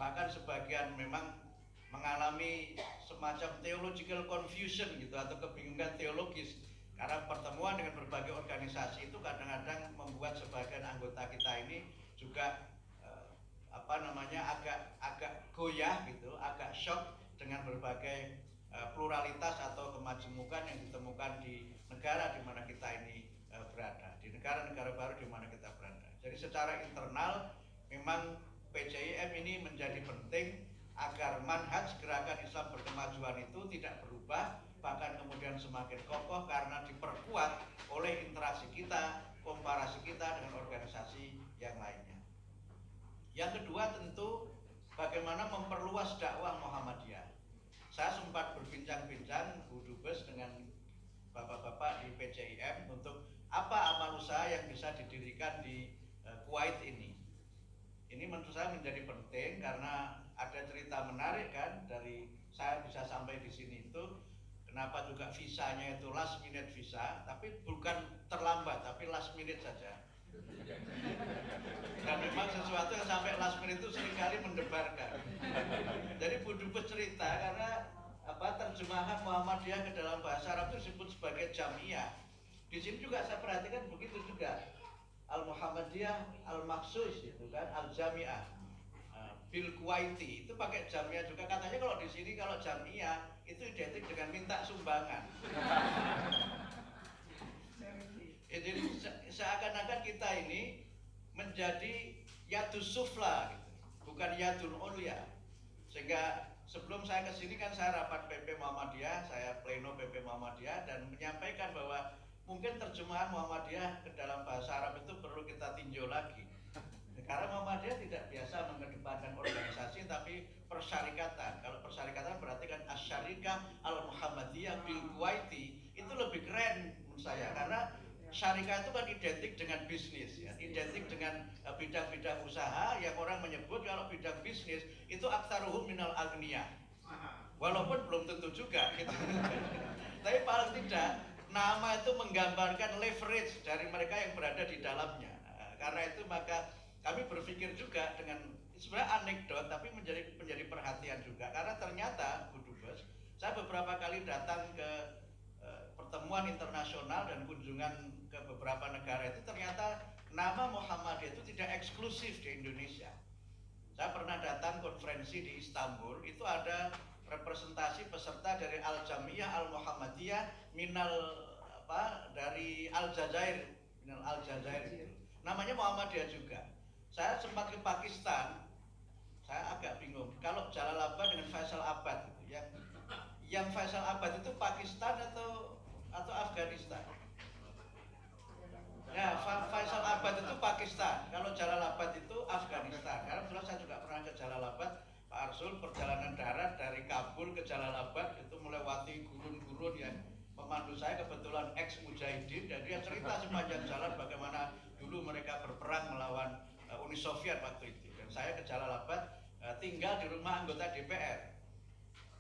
Bahkan sebagian memang mengalami semacam theological confusion gitu, atau kebingungan teologis, karena pertemuan dengan berbagai organisasi itu kadang-kadang membuat sebagian anggota kita ini juga agak goyah gitu, agak shock dengan berbagai pluralitas atau kemajemukan yang ditemukan di negara di mana kita ini berada, di negara-negara baru di mana kita berada. Jadi secara internal memang PCIM ini menjadi penting agar manhaj gerakan Islam berkemajuan itu tidak berubah, bahkan kemudian semakin kokoh karena diperkuat oleh interaksi kita, komparasi kita dengan organisasi yang lainnya. Yang kedua, tentu bagaimana memperluas dakwah Muhammadiyah. Saya sempat berbincang-bincang Bu Dubes dengan bapak-bapak di PCIM untuk apa amal usaha yang bisa didirikan di Kuwait ini. Ini menurut saya menjadi penting karena ada cerita menarik kan, dari saya bisa sampai di sini itu kenapa juga visanya itu last minute visa, tapi bukan terlambat tapi last minute saja. Dan memang sesuatu yang sampai last minute itu seringkali mendebarkan. Jadi Bu Dubes cerita karena terjemahan Muhammadiyah ke dalam bahasa Arab itu disebut sebagai jamiah. Di sini juga saya perhatikan begitu juga. Al-Muhammadiyah Al-Maksus itu kan, Al-Jami'ah Bil Kuwaiti itu pakai jamiah juga. Katanya kalau di sini kalau jamiah itu identik dengan minta sumbangan. Jadi seakan-akan kita ini menjadi yadus sufla gitu, bukan yadul ulya. Sehingga sebelum saya ke sini kan saya rapat PP Muhammadiyah, saya pleno PP Muhammadiyah dan menyampaikan bahwa mungkin terjemahan Muhammadiyah ke dalam bahasa Arab itu perlu kita tinjau lagi. Karena Muhammadiyah tidak biasa mengedepankan organisasi tapi persyarikatan. Kalau persyarikatan berarti kan Asyarikah Al-Muhammadiyah Bil Kuwaiti, itu lebih keren menurut saya, karena syarikat itu kan identik dengan bisnis, ya, identik dengan bidang-bidang usaha yang orang menyebut kalau bidang bisnis itu aktsaruhum minal agniya. Walaupun belum tentu juga gitu. Tapi paling tidak nama itu menggambarkan leverage dari mereka yang berada di dalamnya. Karena itu maka kami berpikir juga dengan sebenarnya anekdot tapi menjadi perhatian juga, karena ternyata Bu Dubes, saya beberapa kali datang ke pertemuan internasional dan kunjungan ke beberapa negara itu ternyata nama Muhammadiyah itu tidak eksklusif di Indonesia. Saya pernah datang konferensi di Istanbul, itu ada representasi peserta dari Al-Jamiyah Al-Muhammadiyah dari Aljazair, itu. Namanya Muhammadiyah juga. Saya sempat ke Pakistan, saya agak bingung. Kalau Jalalabad dengan Faisal Abad gitu, yang Faisal Abad itu Pakistan atau Afghanistan? Ya, Faisal Abad itu Pakistan, kalau Jalalabad itu Afghanistan. Karena kebetulan saya juga pernah ke Jalalabad, Pak Arsul, perjalanan darat dari Kabul ke Jalalabad itu melewati gurun-gurun yang pemandu saya kebetulan ex-mujahidin, dan dia cerita sepanjang jalan bagaimana dulu mereka berperang melawan Uni Soviet waktu itu. Dan saya ke Jalalabad tinggal di rumah anggota DPR.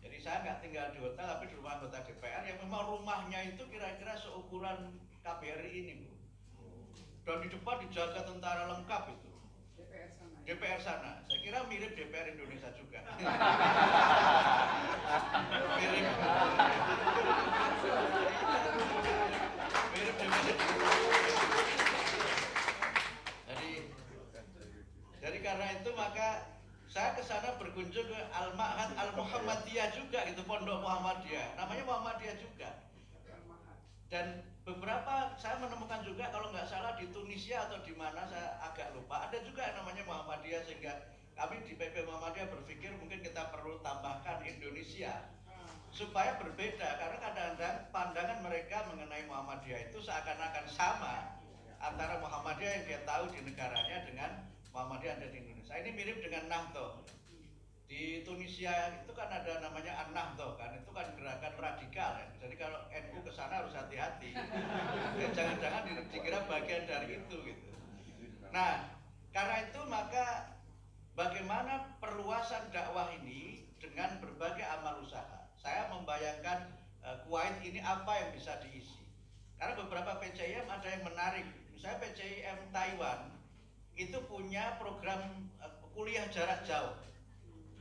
Jadi saya nggak tinggal di hotel tapi di rumah anggota DPR yang memang rumahnya itu kira-kira seukuran KBRI ini, Bu. Dan di depan dijaga tentara lengkap itu. DPR sana. Saya kira mirip DPR Indonesia juga. Mirip. Mirip Jadi karena itu maka saya ke sana berkunjung ke Al-Ma'had Al-Muhammadiyah juga gitu, Pondok Muhammadiyah. Namanya Muhammadiyah juga. Dan beberapa saya menemukan juga kalau nggak salah di Tunisia atau di mana saya agak lupa, ada juga yang namanya Muhammadiyah, sehingga kami di PP Muhammadiyah berpikir mungkin kita perlu tambahkan Indonesia supaya berbeda, karena kadang-kadang pandangan mereka mengenai Muhammadiyah itu seakan-akan sama antara Muhammadiyah yang dia tahu di negaranya dengan Muhammadiyah ada di Indonesia. Ini mirip dengan Nahdlatul. Di Tunisia itu kan ada namanya An-Nahdlatul kan, itu kan gerakan radikal ya. Jadi kalau NU ke sana harus hati-hati. Jangan-jangan dikira bagian dari itu gitu. Nah, karena itu maka bagaimana perluasan dakwah ini dengan berbagai amal usaha. Saya membayangkan Kuwait ini apa yang bisa diisi. Karena beberapa PCIM ada yang menarik. Misalnya PCIM Taiwan itu punya program kuliah jarak jauh.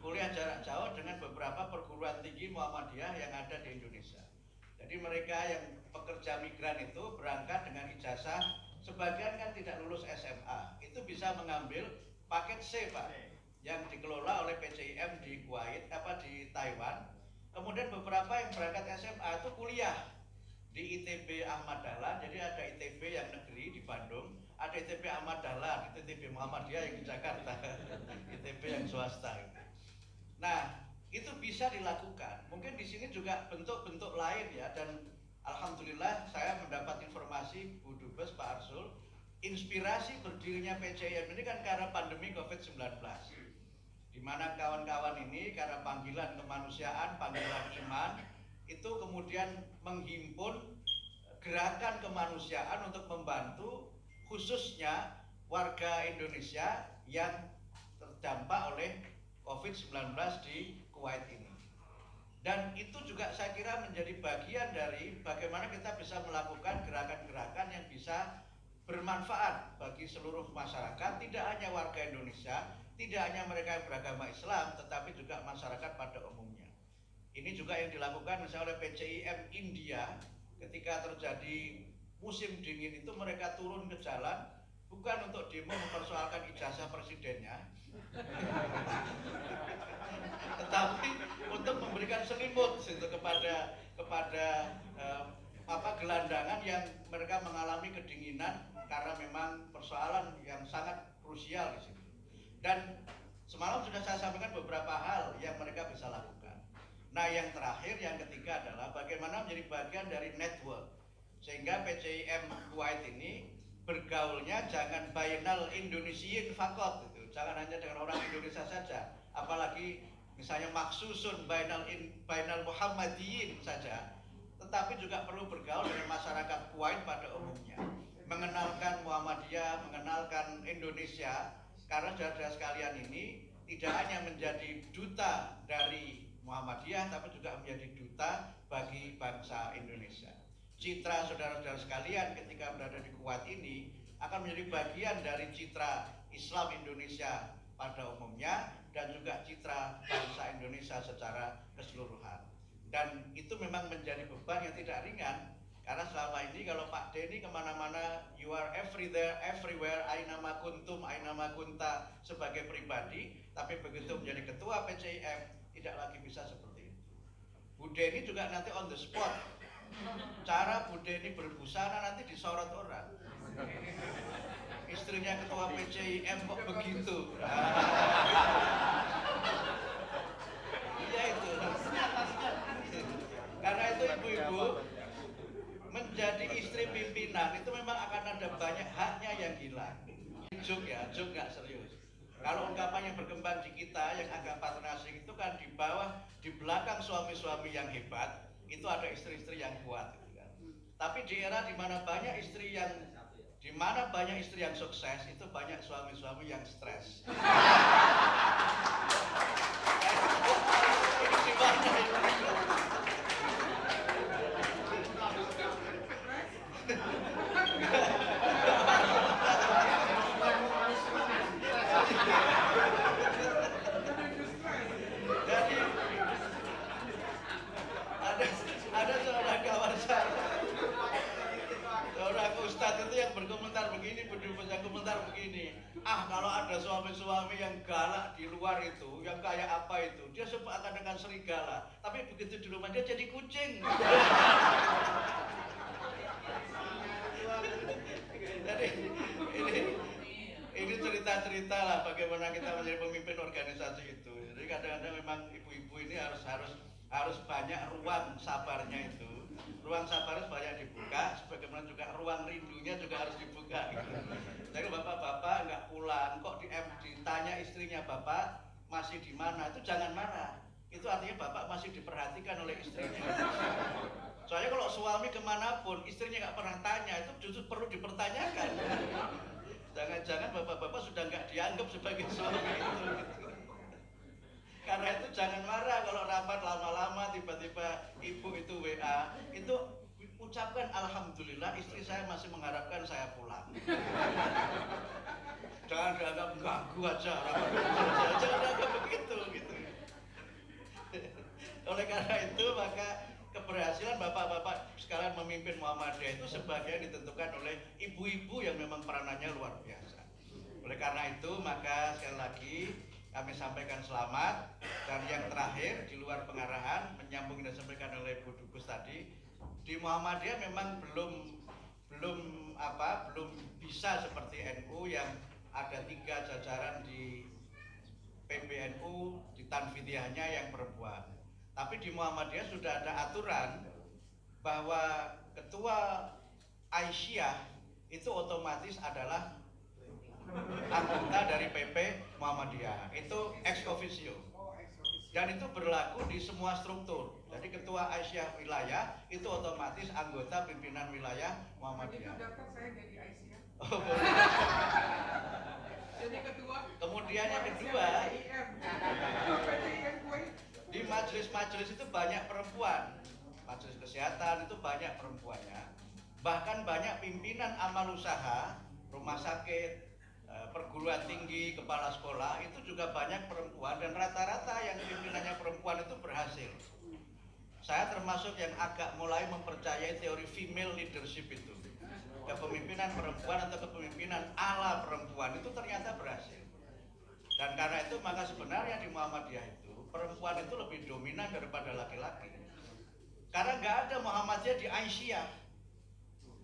Kuliah jarak jauh dengan beberapa perguruan tinggi Muhammadiyah yang ada di Indonesia. Jadi mereka yang pekerja migran itu berangkat dengan ijazah, sebagian kan tidak lulus SMA, itu bisa mengambil paket C, Pak, yang dikelola oleh PCIM di Kuwait, di Taiwan. Kemudian beberapa yang berangkat SMA itu kuliah di ITB Ahmad Dahlan. Jadi ada ITB yang negeri di Bandung, ada ITB Ahmad Dahlan, itu ITB Muhammadiyah yang di Jakarta, ITB yang swasta gitu. Nah, itu bisa dilakukan. Mungkin di sini juga bentuk-bentuk lain ya, dan alhamdulillah saya mendapat informasi Bu Dubes, Pak Arsul, inspirasi berdirinya PCIM ini kan karena pandemi COVID-19. Di mana kawan-kawan ini karena panggilan kemanusiaan, panggilan iman, itu kemudian menghimpun gerakan kemanusiaan untuk membantu khususnya warga Indonesia yang terdampak oleh COVID-19 di Kuwait ini. Dan itu juga saya kira menjadi bagian dari bagaimana kita bisa melakukan gerakan-gerakan yang bisa bermanfaat bagi seluruh masyarakat, tidak hanya warga Indonesia, tidak hanya mereka yang beragama Islam, tetapi juga masyarakat pada umumnya. Ini juga yang dilakukan misalnya oleh PCIM India ketika terjadi musim dingin itu, mereka turun ke jalan bukan untuk demo mempersoalkan ijazah presidennya, tetapi untuk memberikan selimut itu kepada gelandangan yang mereka mengalami kedinginan karena memang persoalan yang sangat krusial di situ. Dan semalam sudah saya sampaikan beberapa hal yang mereka bisa lakukan. Nah, yang terakhir, yang ketiga adalah bagaimana menjadi bagian dari network sehingga PCIM Kuwait ini bergaulnya jangan bainal Indonesiyin fakot gitu. Jangan hanya dengan orang Indonesia saja, apalagi misalnya maksusun bainal Muhammadiyin saja, tetapi juga perlu bergaul dengan masyarakat Kuwait pada umumnya. mengenalkan Muhammadiyah, mengenalkan Indonesia, karena saudara-saudara sekalian ini tidak hanya menjadi duta dari Muhammadiyah, tapi juga menjadi duta bagi bangsa Indonesia. Citra saudara-saudara sekalian ketika berada di Kuwait ini akan menjadi bagian dari citra Islam Indonesia pada umumnya dan juga citra bangsa Indonesia secara keseluruhan. Dan itu memang menjadi beban yang tidak ringan, karena selama ini kalau Pak Denny kemana-mana, you are everywhere, ainama kuntum, ainama kunta sebagai pribadi, tapi begitu menjadi ketua PCIM tidak lagi bisa seperti itu. Bu Denny juga nanti on the spot, cara Bu Denny berbusana nanti disorot orang. Istrinya ketua PCIM kok begitu? Iya itu. Karena itu ibu-ibu, menjadi istri pimpinan itu memang akan ada banyak haknya yang hilang. Joke nggak serius. Kalau ungkapan yang berkembang di kita yang agak patriarki itu kan di bawah, di belakang suami-suami yang hebat itu ada istri-istri yang kuat. Gitu kan. Tapi di era di mana banyak istri yang sukses itu banyak suami-suami yang stres. Ini di mana itu? Jadi ada seorang kawan saya, seorang ustadz itu yang berkomentar begini, kalau ada suami-suami yang galak di luar itu, yang kayak apa itu, dia seakan dengan serigala, tapi begitu di rumah dia jadi kucing. Jadi ini cerita-cerita lah bagaimana kita menjadi pemimpin organisasi itu. Jadi kadang-kadang memang ibu-ibu ini harus banyak ruang sabarnya itu. Ruang sabarnya banyak dibuka, sebagaimana juga ruang rindunya juga harus dibuka. Gitu. Jadi bapak-bapak nggak pulang, kok ditanya istrinya bapak masih di mana, itu jangan marah. Itu artinya bapak masih diperhatikan oleh istrinya. Soalnya kalau suami kemanapun istrinya nggak pernah tanya, itu justru perlu dipertanyakan. Jangan-jangan bapak-bapak sudah nggak dianggap sebagai suami itu. Karena itu jangan marah kalau rapat lama-lama tiba-tiba ibu itu WA, itu ucapkan alhamdulillah istri saya masih mengharapkan saya pulang. Jangan dianggap ganggu aja, jangan dianggap begitu gitu. Oleh karena itu maka keberhasilan bapak-bapak sekalian memimpin Muhammadiyah itu sebagian ditentukan oleh ibu-ibu yang memang peranannya luar biasa. Oleh karena itu maka sekali lagi kami sampaikan selamat, dan yang terakhir di luar pengarahan menyambung yang disampaikan oleh Bu Dubes tadi, di Muhammadiyah memang belum bisa seperti NU yang ada 3 jajaran di PBNU, di Tanfidiyahnya yang perempuan. Tapi di Muhammadiyah sudah ada aturan bahwa ketua Aisyah itu otomatis adalah anggota dari PP Muhammadiyah, itu ex officio, dan itu berlaku di semua struktur. Jadi ketua Aisyah wilayah itu otomatis anggota pimpinan wilayah Muhammadiyah. Itu daftar saya jadi Aisyah. Oh, boleh. Jadi ketua. Kemudian yang kedua, di majelis-majelis itu banyak perempuan. Majelis kesehatan itu banyak perempuannya. Bahkan banyak pimpinan amal usaha, rumah sakit, perguruan tinggi, kepala sekolah itu juga banyak perempuan, dan rata-rata yang pimpinannya perempuan itu berhasil. Saya termasuk yang agak mulai mempercayai teori female leadership itu. Kepemimpinan perempuan atau kepemimpinan ala perempuan itu ternyata berhasil. Dan karena itu maka sebenarnya di Muhammadiyah itu perempuan itu lebih dominan daripada laki-laki. Karena nggak ada Muhammadiyah di Aisyah,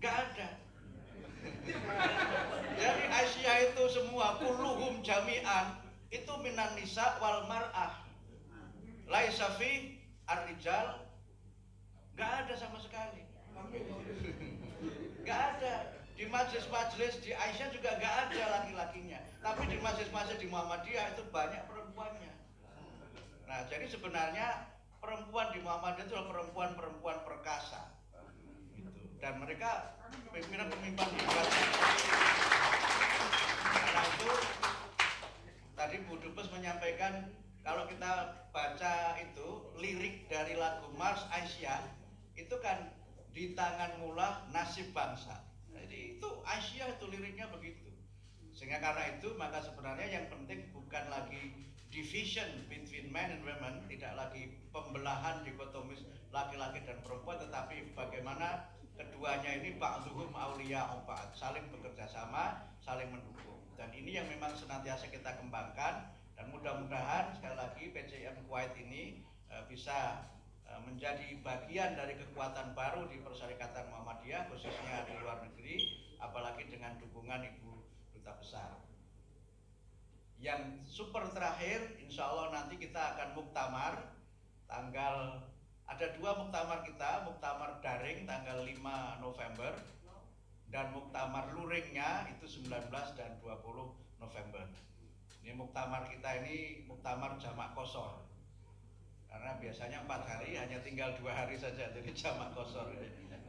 nggak ada. Jadi Aisyah itu semua kulluhum jami'an itu minan nisa wal mar'ah, laisa fi ar-rijal, nggak ada sama sekali. Nggak ada. Di majelis-majelis di Aisyah juga nggak ada laki-lakinya. Tapi di majelis-majelis di Muhammadiyah itu banyak perempuannya. Nah, jadi sebenarnya perempuan di Muhammadiyah itu adalah perempuan-perempuan perkasa. Gitu. Dan mereka pimpinan-pimpinan hebat. Karena itu tadi Bu Dubes menyampaikan kalau kita baca itu lirik dari lagu Mars Aisyah itu kan di tangan mula nasib bangsa. Jadi itu Aisyah itu liriknya begitu. Sehingga karena itu maka sebenarnya yang penting bukan lagi division between men and women, tidak lagi pembelahan dikotomis laki-laki dan perempuan, tetapi bagaimana keduanya ini ba'dzuhum auliya ba'd, saling bekerja sama, saling mendukung. Dan ini yang memang senantiasa kita kembangkan, dan mudah-mudahan sekali lagi PCIM Kuwait ini bisa menjadi bagian dari kekuatan baru di Perserikatan Muhammadiyah, khususnya di luar negeri, apalagi dengan dukungan Ibu Duta Besar. Yang super terakhir, insya Allah nanti kita akan muktamar ada 2 muktamar kita, muktamar daring tanggal 5 November dan muktamar luringnya itu 19 dan 20 November. Ini muktamar kita ini muktamar jamak qashar. Karena biasanya 4 hari, hanya tinggal 2 hari saja, jadi jamak qashar.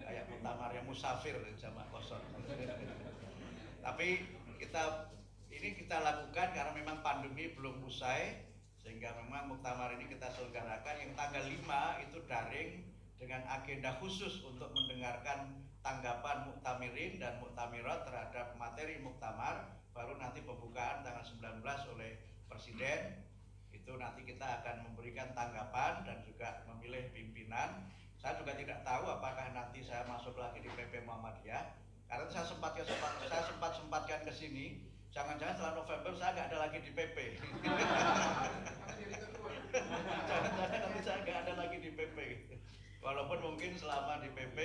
Kayak muktamarnya musafir, jamak qashar. Tapi ini kita lakukan karena memang pandemi belum usai, sehingga memang muktamar ini kita selenggarakan. Yang tanggal 5 itu daring dengan agenda khusus untuk mendengarkan tanggapan muktamirin dan muktamirat terhadap materi muktamar. Baru nanti pembukaan tanggal 19 oleh Presiden. Itu nanti kita akan memberikan tanggapan dan juga memilih pimpinan. Saya juga tidak tahu apakah nanti saya masuk lagi di PP Muhammadiyah, karena saya sempat-sempatkan ke sini. Jangan-jangan setelah November saya nggak ada lagi di PP. Jangan-jangan nanti saya nggak ada lagi di PP. Walaupun mungkin selama di PP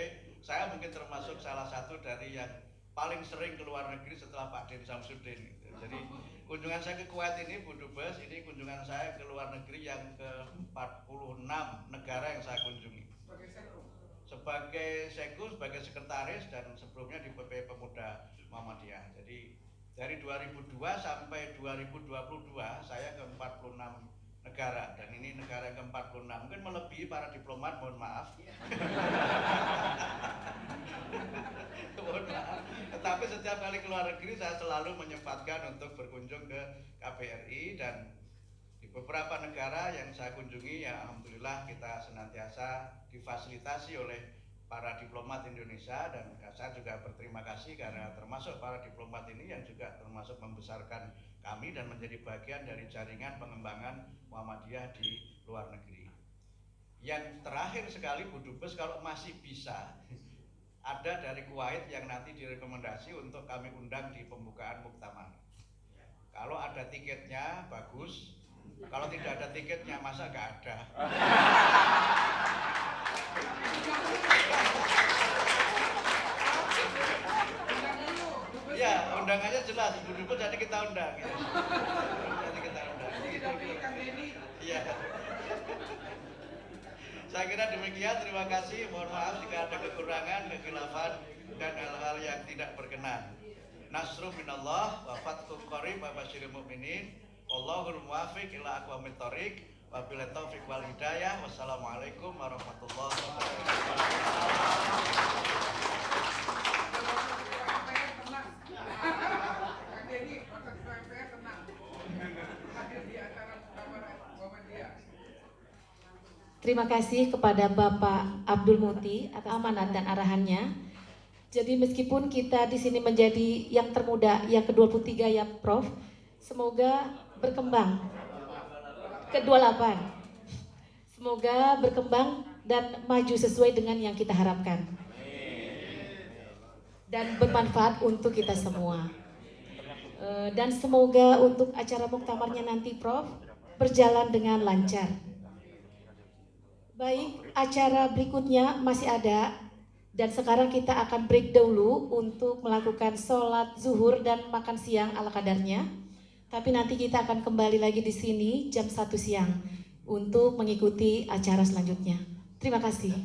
saya mungkin termasuk salah satu dari yang paling sering ke luar negeri setelah Pak Din Samsudin. Jadi kunjungan saya ke Kuwait ini, Bu Dubes, ini kunjungan saya ke luar negeri yang ke-46 negara yang saya kunjungi. Sebagai Sekku, sebagai sekretaris, dan sebelumnya di PP Pemuda Muhammadiyah. Jadi dari 2002 sampai 2022 saya ke 46 negara, dan ini negara yang ke-46, mungkin melebihi para diplomat, mohon maaf. Mohon maaf. Tetapi setiap kali keluar negeri saya selalu menyempatkan untuk berkunjung ke KBRI, dan di beberapa negara yang saya kunjungi ya alhamdulillah kita senantiasa difasilitasi oleh para diplomat Indonesia, dan saya juga berterima kasih karena termasuk para diplomat ini yang juga termasuk membesarkan kami dan menjadi bagian dari jaringan pengembangan Muhammadiyah di luar negeri. Yang terakhir sekali Bu Dubes, kalau masih bisa ada dari Kuwait yang nanti direkomendasi untuk kami undang di pembukaan muktamar. Kalau ada tiketnya bagus, kalau tidak ada tiketnya masa nggak ada. Ya, undangannya jelas, Bu Dubes jadi kita undang. Ya. Jadi kita undang. Iya. Saya kira demikian, terima kasih. Mohon maaf jika ada kekurangan, kekhilafan, dan hal-hal yang tidak berkenan. Nasrun minallah wa fathun qarib wa basyiril mu'minin. Wallahul muwaffiq ila aqwamit thoriq. Wabillahi taufiq wal hidayah. Wassalamualaikum warahmatullahi wabarakatuh. Terima kasih kepada Bapak Abdul Muti atas amanat dan arahannya. Jadi meskipun kita di sini menjadi yang termuda, yang ke-23 ya Prof, semoga berkembang. Ke-28. Semoga berkembang dan maju sesuai dengan yang kita harapkan. Dan bermanfaat untuk kita semua. Dan semoga untuk acara muktamarnya nanti Prof berjalan dengan lancar. Baik, acara berikutnya masih ada, dan sekarang kita akan break dahulu untuk melakukan sholat zuhur dan makan siang ala kadarnya. Tapi nanti kita akan kembali lagi di sini jam 1 siang untuk mengikuti acara selanjutnya. Terima kasih.